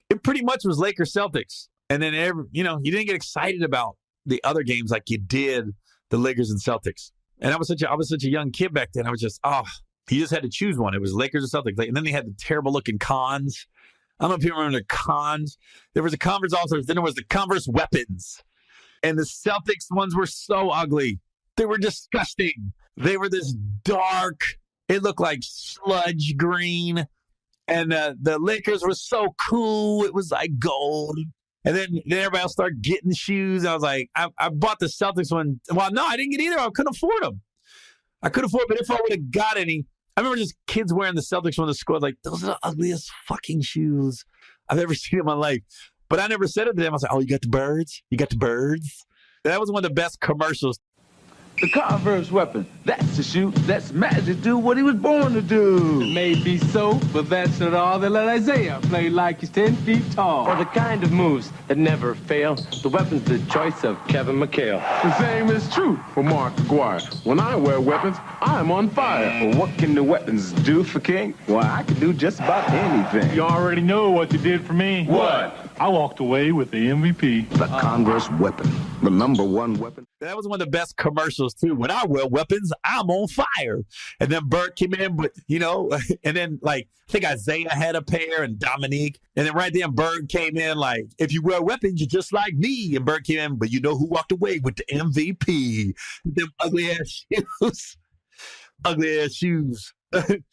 D: it pretty much was Lakers Celtics. And then, you didn't get excited about the other games like you did the Lakers and Celtics. And I was such a young kid back then. I was just, you just had to choose one. It was Lakers or Celtics. And then they had the terrible looking cons. I don't know if you remember the cons. There was a Converse All-Stars. Then there was the Converse Weapons. And the Celtics ones were so ugly. They were disgusting. They were this dark, it looked like sludge green. And the Lakers were so cool. It was like gold. And then everybody else started getting shoes. I was like, I bought the Celtics one. Well, no, I didn't get either. I couldn't afford them. But if I would have got any, I remember just kids wearing the Celtics one to school. Like, those are the ugliest fucking shoes I've ever seen in my life. But I never said it to them. I was like, oh, you got the birds? You got the birds? That was one of the best commercials.
G: The Converse weapon, that's the shoe that's Magic do what he was born to do.
H: It may be so, but that's not all. They let Isaiah play like he's 10 feet tall.
I: For the kind of moves that never fail, the weapon's the choice of Kevin McHale.
B: The same is true for Mark Aguirre. When I wear weapons, I'm on fire.
G: Well, what can the weapons do for King? Well, I can do just about anything.
H: You already know what you did for me.
B: What? I walked away with the MVP.
G: The Converse weapon. The number one weapon.
J: That was one of the best commercials, too. When I wear weapons, I'm on fire. And then Bert came in, but, and then, I think Isaiah had a pair and Dominique. And then right then, Bert came in if you wear weapons, you're just like me. And Bert came in, but you know who walked away with the MVP? Them ugly-ass shoes. Ugly-ass shoes. And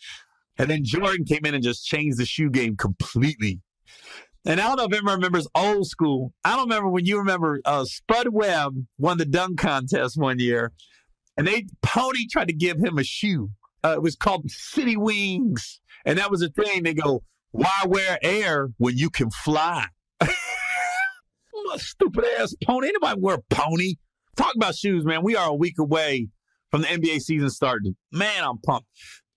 J: then Jordan came in and just changed the shoe game completely. And I don't know if anyone remembers old school. I don't remember when you remember Spud Webb won the dunk contest one year, and Pony tried to give him a shoe. It was called City Wings, and that was the thing. They go, why wear air when you can fly? What stupid ass Pony. Anybody wear Pony? Talk about shoes, man. We are a week away from the NBA season starting. Man, I'm pumped.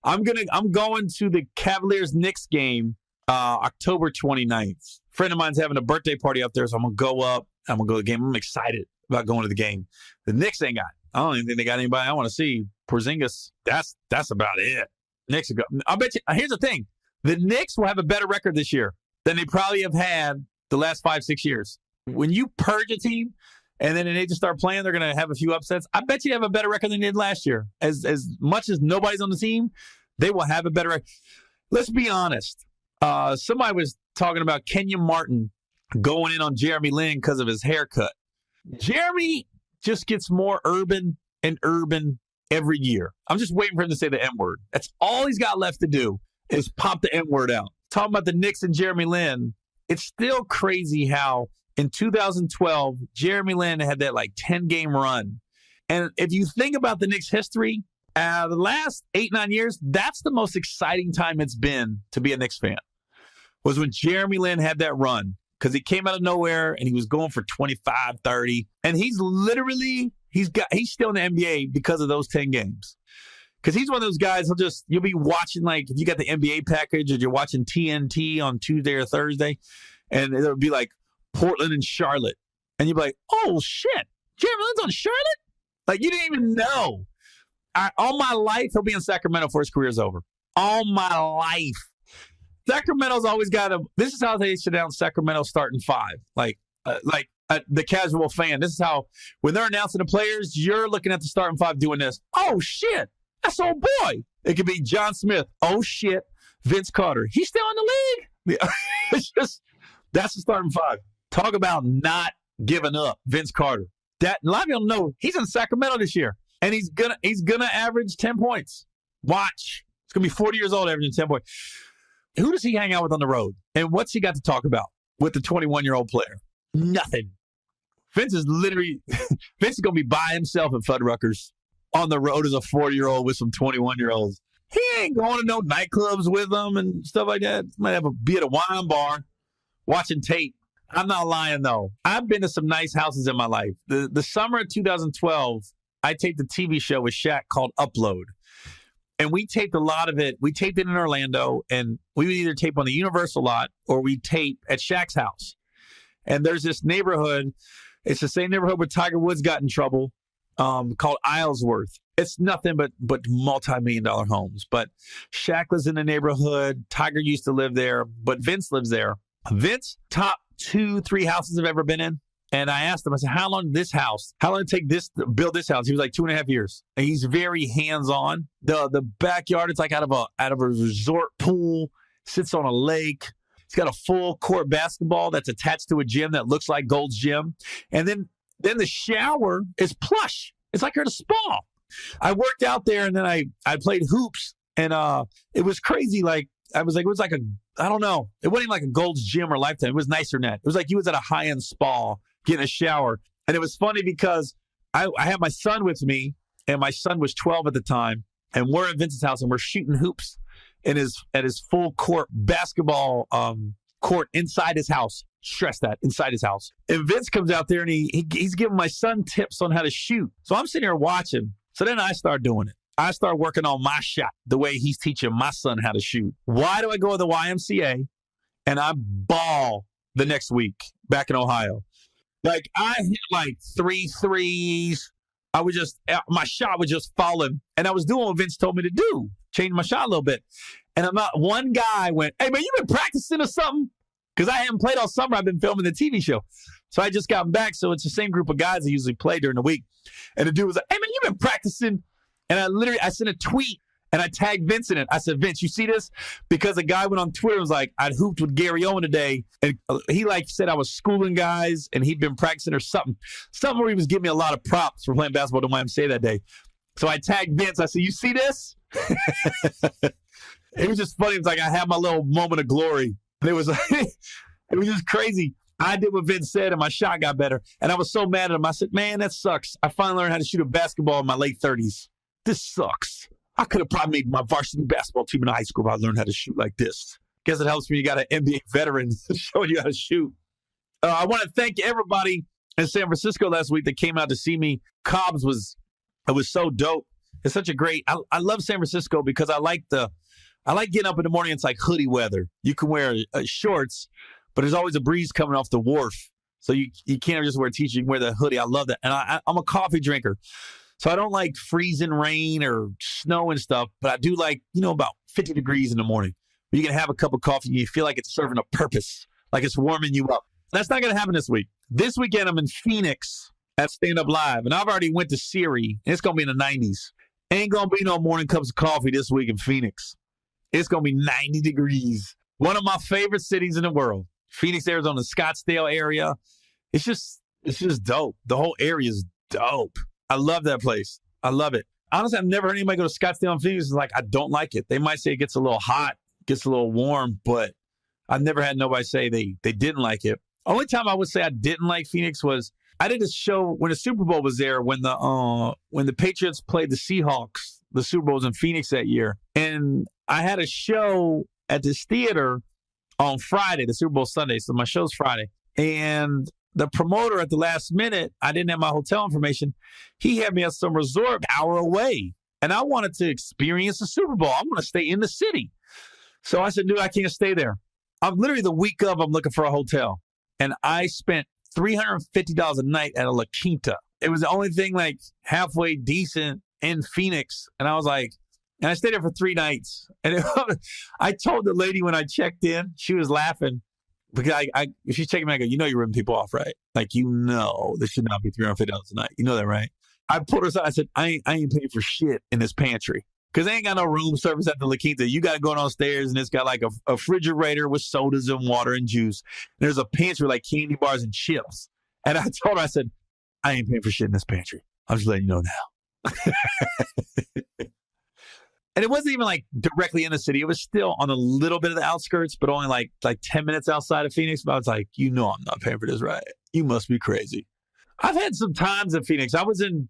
J: I'm going to the Cavaliers-Knicks game October 29th. A friend of mine's having a birthday party up there, so I'm going to go up. I'm going to go to the game. I'm excited about going to the game. The Knicks ain't got I don't even think they got anybody I want to see. Porzingis, that's about it. Knicks will go. I'll bet you. Here's the thing. The Knicks will have a better record this year than they probably have had the last 5-6 years. When you purge a team and then they just start playing, they're going to have a few upsets. I bet you they have a better record than they did last year. As much as nobody's on the team, they will have a better record. Let's be honest. Somebody was talking about Kenya Martin going in on Jeremy Lin because of his haircut. Jeremy just gets more urban and urban every year. I'm just waiting for him to say the N-word. That's all he's got left to do is pop the N-word out. Talking about the Knicks and Jeremy Lin, it's still crazy how in 2012, Jeremy Lin had that 10-game run. And if you think about the Knicks' history, the last 8-9 years, that's the most exciting time it's been to be a Knicks fan, was when Jeremy Lin had that run. Because he came out of nowhere and he was going for 25, 30. And he's still in the NBA because of those 10 games. Because he's one of those guys, you'll be watching, if you got the NBA package or you're watching TNT on Tuesday or Thursday, and it'll be Portland and Charlotte. And you'll be like, oh, shit, Jeremy Lin's on Charlotte? You didn't even know. All my life, he'll be in Sacramento before his career's over. All my life. Sacramento's always got this is how they sit down Sacramento starting 5. The casual fan. This is how, when they're announcing the players, you're looking at the starting 5 doing this. Oh, shit. That's old boy. It could be John Smith. Oh, shit. Vince Carter. He's still in the league. That's the starting 5. Talk about not giving up. Vince Carter. A lot of people don't know he's in Sacramento this year, and he's gonna average 10 points. Watch. He's gonna be 40 years old averaging 10 points. Who does he hang out with on the road? And what's he got to talk about with the 21-year-old player? Nothing. Vince is going to be by himself at Fuddruckers on the road as a 40-year-old with some 21-year-olds. He ain't going to no nightclubs with them and stuff like that. Might be at a wine bar watching tape. I'm not lying, though. I've been to some nice houses in my life. The summer of 2012, I taped a TV show with Shaq called Upload. And we taped a lot of it. We taped it in Orlando, and we would either tape on the Universal lot or we tape at Shaq's house. And there's this neighborhood. It's the same neighborhood where Tiger Woods got in trouble, called Islesworth. It's nothing but multi-million-dollar homes. But Shaq lives in the neighborhood. Tiger used to live there, but Vince lives there. Vince, top 2-3 houses I've ever been in. And I asked him, I said, how long did it take to build this house? He was like 2.5 years. And he's very hands-on. The backyard, it's out of a resort pool, sits on a lake. It's got a full court basketball that's attached to a gym that looks like Gold's Gym. And then the shower is plush. It's like you're at a spa. I worked out there, and then I played hoops, and it was crazy. It was like I don't know. It wasn't even like a Gold's Gym or Lifetime. It was nicer than that. It was like he was at a high-end spa getting a shower. And it was funny because I had my son with me, and my son was 12 at the time, and we're at Vince's house, and we're shooting hoops at his full court basketball court inside his house. Stress that, inside his house. And Vince comes out there, and he's giving my son tips on how to shoot. So I'm sitting here watching. So then I start doing it. I start working on my shot the way he's teaching my son how to shoot. Why do I go to the YMCA and I ball the next week back in Ohio? I hit 3 threes. My shot was just falling. And I was doing what Vince told me to do, change my shot a little bit. And one guy went, hey, man, you been practicing or something? because I haven't played all summer. I've been filming the TV show. So I just got back. So it's the same group of guys that usually play during the week. And the dude was like, hey, man, you've been practicing. And I sent a tweet and I tagged Vince in it. I said, Vince, you see this? Because a guy went on Twitter and was like, I hooped with Gary Owen today. And he said I was schooling guys and he'd been practicing or something. Something where he was giving me a lot of props for playing basketball at the YMCA that day. So I tagged Vince. I said, you see this? It was just funny. It was like I had my little moment of glory. And it was just crazy. I did what Vince said, and my shot got better. And I was so mad at him. I said, man, that sucks. I finally learned how to shoot a basketball in my late 30s. This sucks. I could have probably made my varsity basketball team in high school if I learned how to shoot like this. Guess it helps when you got an NBA veteran showing you how to shoot. I want to thank everybody in San Francisco last week that came out to see me. Cobb's was so dope. It's such a great. I love San Francisco because I like getting up in the morning. It's like hoodie weather. You can wear shorts, but there's always a breeze coming off the wharf. So you can't just wear a t-shirt. You can wear the hoodie. I love that. And I'm a coffee drinker. So I don't like freezing rain or snow and stuff, but I do like, about 50 degrees in the morning. You can have a cup of coffee and you feel like it's serving a purpose, like it's warming you up. That's not going to happen this week. This weekend, I'm in Phoenix at Stand Up Live, and I've already went to Siri, and it's going to be in the 90s. Ain't going to be no morning cups of coffee this week in Phoenix. It's going to be 90 degrees. One of my favorite cities in the world. Phoenix, Arizona, Scottsdale area. It's just dope. The whole area is dope. I love that place. I love it. Honestly, I've never heard anybody go to Scottsdale and Phoenix and like, I don't like it. They might say it gets a little hot, gets a little warm, but I've never had nobody say they didn't like it. Only time I would say I didn't like Phoenix was I did a show when the Super Bowl was there, when the Patriots played the Seahawks. The Super Bowl was in Phoenix that year. And I had a show at this theater on Friday, the Super Bowl Sunday. So my show's Friday. And the promoter at the last minute, I didn't have my hotel information. He had me at some resort an hour away. And I wanted to experience the Super Bowl. I want to stay in the city. So I said, dude, I can't stay there. I'm literally the week of, I'm looking for a hotel. And I spent $350 a night at a La Quinta. It was the only thing like halfway decent in Phoenix. And I was like, and I stayed there for 3 nights. And I told the lady when I checked in, she was laughing because if she's checking me, I go, you're ripping people off, right? Like, this should not be $350 a night. You know that, right? I pulled her aside. I said, I ain't paying for shit in this pantry. Because they ain't got no room service at the La Quinta. You got to go downstairs, and it's got like a refrigerator with sodas and water and juice. And there's a pantry like candy bars and chips. And I told her, I said, I ain't paying for shit in this pantry. I'm just letting you know now. And it wasn't even like directly in the city. It was still on a little bit of the outskirts, but only like 10 minutes outside of Phoenix. But I was like, I'm not paying for this, right? You must be crazy. I've had some times in Phoenix. I was in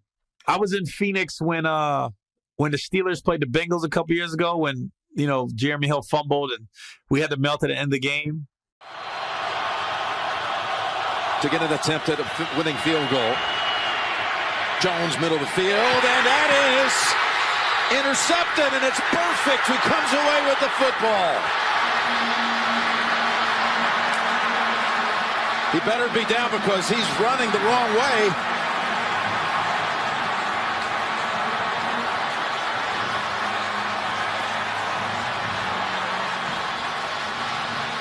J: Phoenix when the Steelers played the Bengals a couple years ago when, Jeremy Hill fumbled and we had to melt at the end of the game.
K: To get an attempt at a winning field goal. Jones, middle of the field, and that is intercepted, and it's perfect who comes away with the football. He better be down because he's running the wrong way.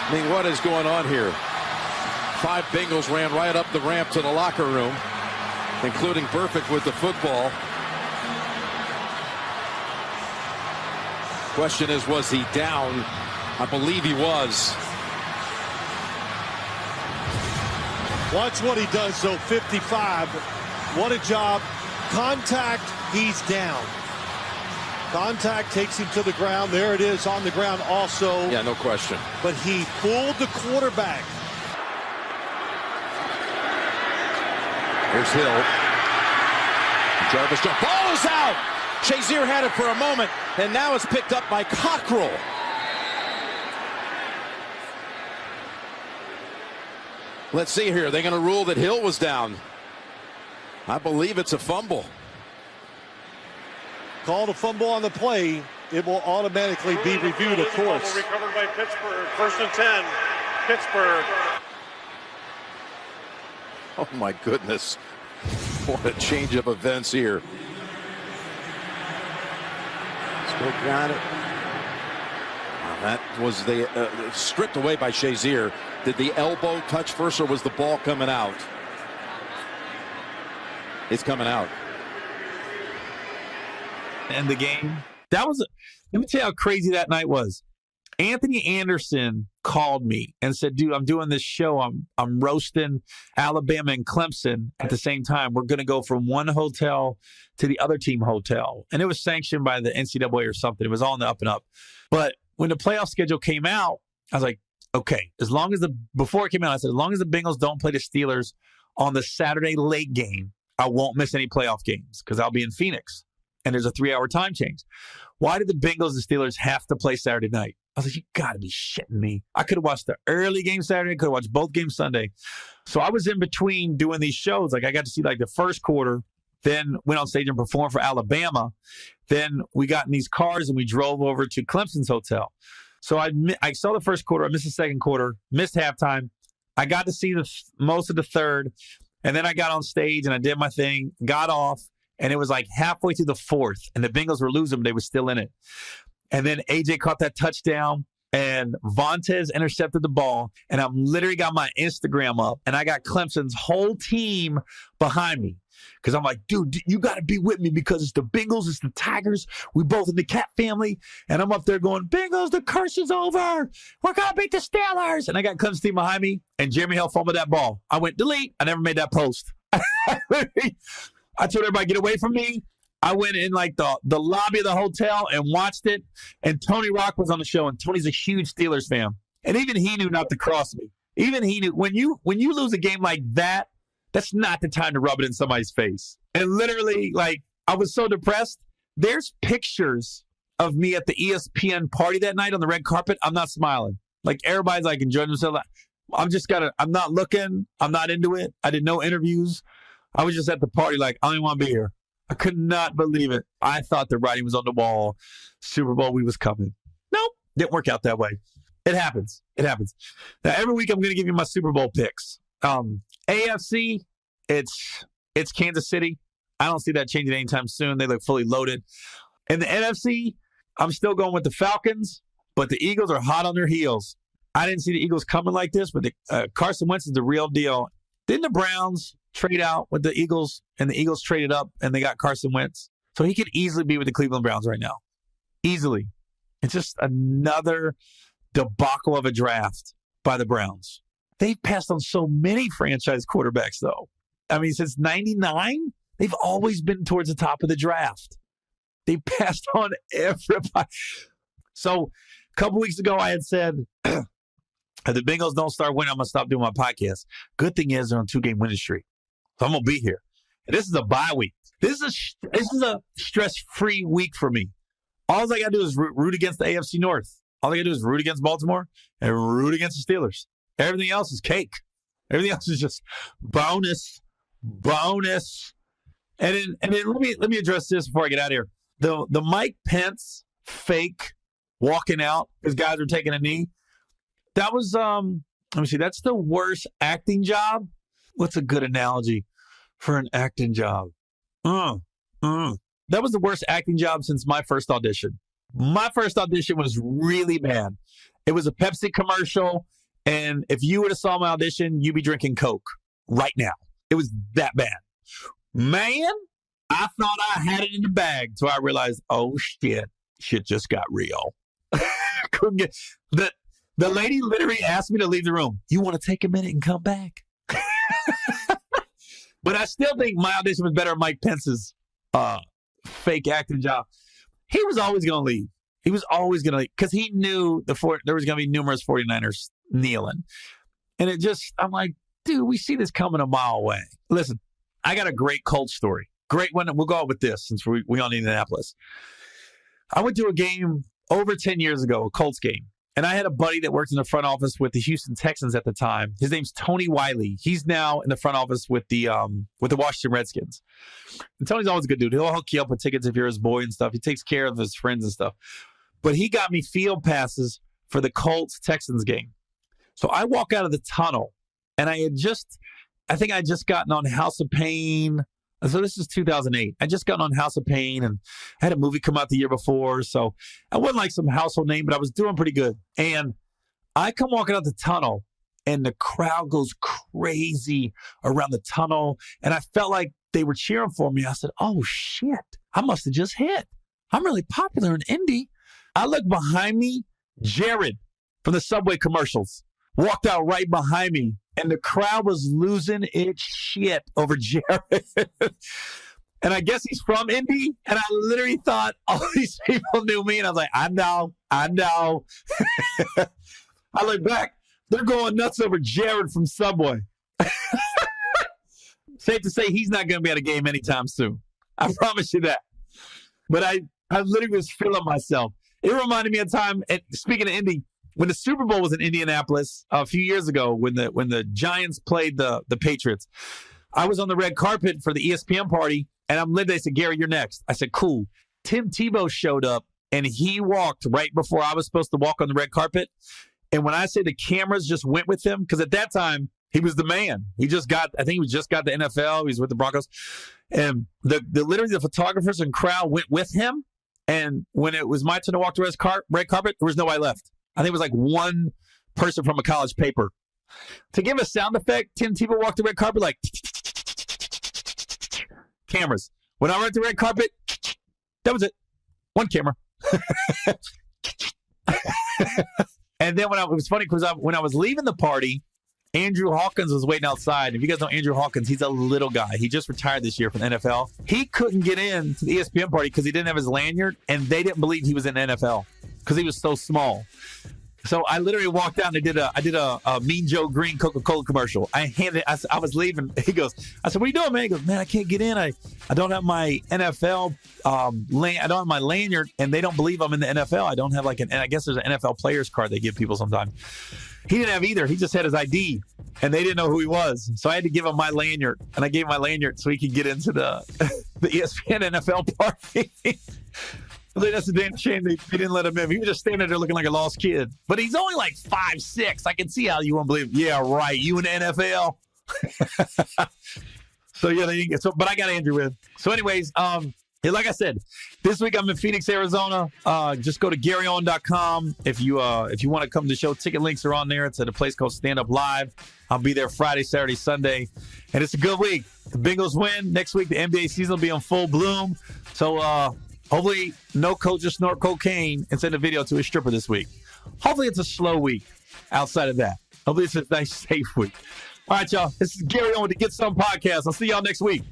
K: I mean, what is going on here? 5 Bengals ran right up the ramp to the locker room, including Burfict with the football. Question is, was he down? I believe he was.
L: Watch what he does, though. 55. What a job. Contact, he's down. Contact takes him to the ground. There it is on the ground also.
K: Yeah, no question.
L: But he fooled the quarterback.
K: Here's Hill. Jarvis Jones. Ball is out. Shazier had it for a moment, and now it's picked up by Cockrell. Let's see here. They're going to rule that Hill was down. I believe it's a fumble.
L: Called a fumble on the play. It will automatically be reviewed, of course.
M: Recovered by Pittsburgh. 1st and 10. Pittsburgh.
K: Oh, my goodness. What a change of events here.
L: Still got it.
K: That was stripped away by Shazier. Did the elbow touch first, or was the ball coming out? It's coming out.
J: And the game. Let me tell you how crazy that night was. Anthony Anderson called me and said, dude, I'm doing this show. I'm roasting Alabama and Clemson at the same time. We're going to go from one hotel to the other team hotel. And it was sanctioned by the NCAA or something. It was all in the up and up. But when the playoff schedule came out, I was like, okay, before it came out, I said, as long as the Bengals don't play the Steelers on the Saturday late game, I won't miss any playoff games because I'll be in Phoenix. And there's a 3-hour time change. Why did the Bengals and Steelers have to play Saturday night? I was like, you got to be shitting me. I could have watched the early game Saturday. Could have watched both games Sunday. So I was in between doing these shows. Like I got to see like the first quarter, then went on stage and performed for Alabama. Then we got in these cars and we drove over to Clemson's hotel. So I saw the first quarter. I missed the second quarter, missed halftime. I got to see most of the third. And then I got on stage and I did my thing, got off. And it was like halfway through the fourth, and the Bengals were losing, but they were still in it. And then AJ caught that touchdown, and Vontaze intercepted the ball, and I literally got my Instagram up, and I got Clemson's whole team behind me. Because I'm like, dude, you got to be with me because it's the Bengals, it's the Tigers. We both in the Cat family. And I'm up there going, Bengals, the curse is over. We're going to beat the Steelers. And I got Clemson's team behind me, and Jeremy Hill fumbled that ball. I went, delete. I never made that post. I told everybody, get away from me. I went in like the lobby of the hotel and watched it. And Tony Rock was on the show, and Tony's a huge Steelers fan. And even he knew not to cross me. Even he knew when you lose a game like that, that's not the time to rub it in somebody's face. And literally, like, I was so depressed. There's pictures of me at the ESPN party that night on the red carpet. I'm not smiling. Like, everybody's like enjoying themselves. I'm not looking. I'm not into it. I did no interviews. I was just at the party like, I don't even want to be here. I could not believe it. I thought the writing was on the wall. Super Bowl, we was coming. Nope. Didn't work out that way. It happens. It happens. Now, every week I'm going to give you my Super Bowl picks. AFC, it's Kansas City. I don't see that changing anytime soon. They look fully loaded. In the NFC, I'm still going with the Falcons, but the Eagles are hot on their heels. I didn't see the Eagles coming like this, but Carson Wentz is the real deal. Didn't the Browns trade out with the Eagles, and the Eagles traded up, and they got Carson Wentz? So he could easily be with the Cleveland Browns right now. Easily. It's just another debacle of a draft by the Browns. They've passed on so many franchise quarterbacks, though. I mean, since 99, they've always been towards the top of the draft. They passed on everybody. So a couple weeks ago, I had said, if the Bengals don't start winning, I'm going to stop doing my podcast. Good thing is they're on a 2-game winning streak. So I'm going to be here. And this is a bye week. This is a stress-free week for me. All I got to do is root against the AFC North. All I got to do is root against Baltimore and root against the Steelers. Everything else is cake. Everything else is just bonus. And then let me address this before I get out of here. The Mike Pence fake walking out because guys are taking a knee. That was let me see. That's the worst acting job. What's a good analogy for an acting job? That was the worst acting job since my first audition. My first audition was really bad. It was a Pepsi commercial, and if you would have saw my audition, you'd be drinking Coke right now. It was that bad. Man, I thought I had it in the bag, so I realized, oh shit just got real. Couldn't get the lady literally asked me to leave the room. You want to take a minute and come back? But I still think my audition was better than Mike Pence's fake acting job. He was always going to leave. He was always going to leave because he knew there was going to be numerous 49ers kneeling. And I'm like, dude, we see this coming a mile away. Listen, I got a great Colts story. Great one. We'll go out with this since we on Indianapolis. I went to a game over 10 years ago, a Colts game. And I had a buddy that worked in the front office with the Houston Texans at the time. His name's Tony Wiley. He's now in the front office with the Washington Redskins. And Tony's always a good dude. He'll hook you up with tickets if you're his boy and stuff. He takes care of his friends and stuff. But he got me field passes for the Colts-Texans game. So I walk out of the tunnel, and I had just gotten on House of Pain So this is 2008. I just got on House of Pain, and I had a movie come out the year before. So I wasn't like some household name, but I was doing pretty good. And I come walking out the tunnel, and the crowd goes crazy around the tunnel. And I felt like they were cheering for me. I said, oh, shit, I must have just hit. I'm really popular in Indy. I look behind me, Jared from the Subway commercials walked out right behind me, and the crowd was losing its shit over Jared. And I guess he's from Indy, and I literally thought all these people knew me, and I was like, I know. I look back, they're going nuts over Jared from Subway. Safe to say he's not going to be at a game anytime soon. I promise you that. But I literally was feeling myself. It reminded me of a time, and speaking of Indy, when the Super Bowl was in Indianapolis a few years ago, when the Giants played the Patriots, I was on the red carpet for the ESPN party, and I'm literally, they said, Gary, you're next. I said, cool. Tim Tebow showed up, and he walked right before I was supposed to walk on the red carpet. And when I say the cameras just went with him, because at that time, he was the man. I think he just got the NFL. He was with the Broncos. And literally the photographers and crowd went with him. And when it was my turn to walk the red carpet, there was nobody left. I think it was like one person from a college paper. To give a sound effect, Tim Tebow walked the red carpet like cameras. When I went the red carpet, that was it. One camera. And then it was funny because when I was leaving the party, Andrew Hawkins was waiting outside. If you guys know Andrew Hawkins, he's a little guy. He just retired this year from the NFL. He couldn't get in to the ESPN party because he didn't have his lanyard, and they didn't believe he was in the NFL because he was so small. So I literally walked out and I did a Mean Joe Green Coca-Cola commercial. I was leaving. He goes, I said, what are you doing, man? He goes, man, I can't get in. I don't have my NFL I don't have my lanyard, and they don't believe I'm in the NFL. I don't have and I guess there's an NFL player's card they give people sometimes. He didn't have either. He just had his ID, and they didn't know who he was. So I had to give him my lanyard, and I gave him my lanyard so he could get into the ESPN NFL party. That's a damn shame they didn't let him in. He was just standing there looking like a lost kid. But he's only like 5'6". I can see how you won't believe it. Yeah, right. You in the NFL? So, yeah, but I got Andrew in. So, anyways, like I said, this week I'm in Phoenix, Arizona. Just go to GaryOwen.com if you want to come to the show. Ticket links are on there. It's at a place called Stand Up Live. I'll be there Friday, Saturday, Sunday. And it's a good week. The Bengals win. Next week, the NBA season will be in full bloom. So, hopefully, no coach just snort cocaine and send a video to a stripper this week. Hopefully, it's a slow week outside of that. Hopefully, it's a nice, safe week. All right, y'all. This is Gary Owen with the Get Some Podcast. I'll see y'all next week.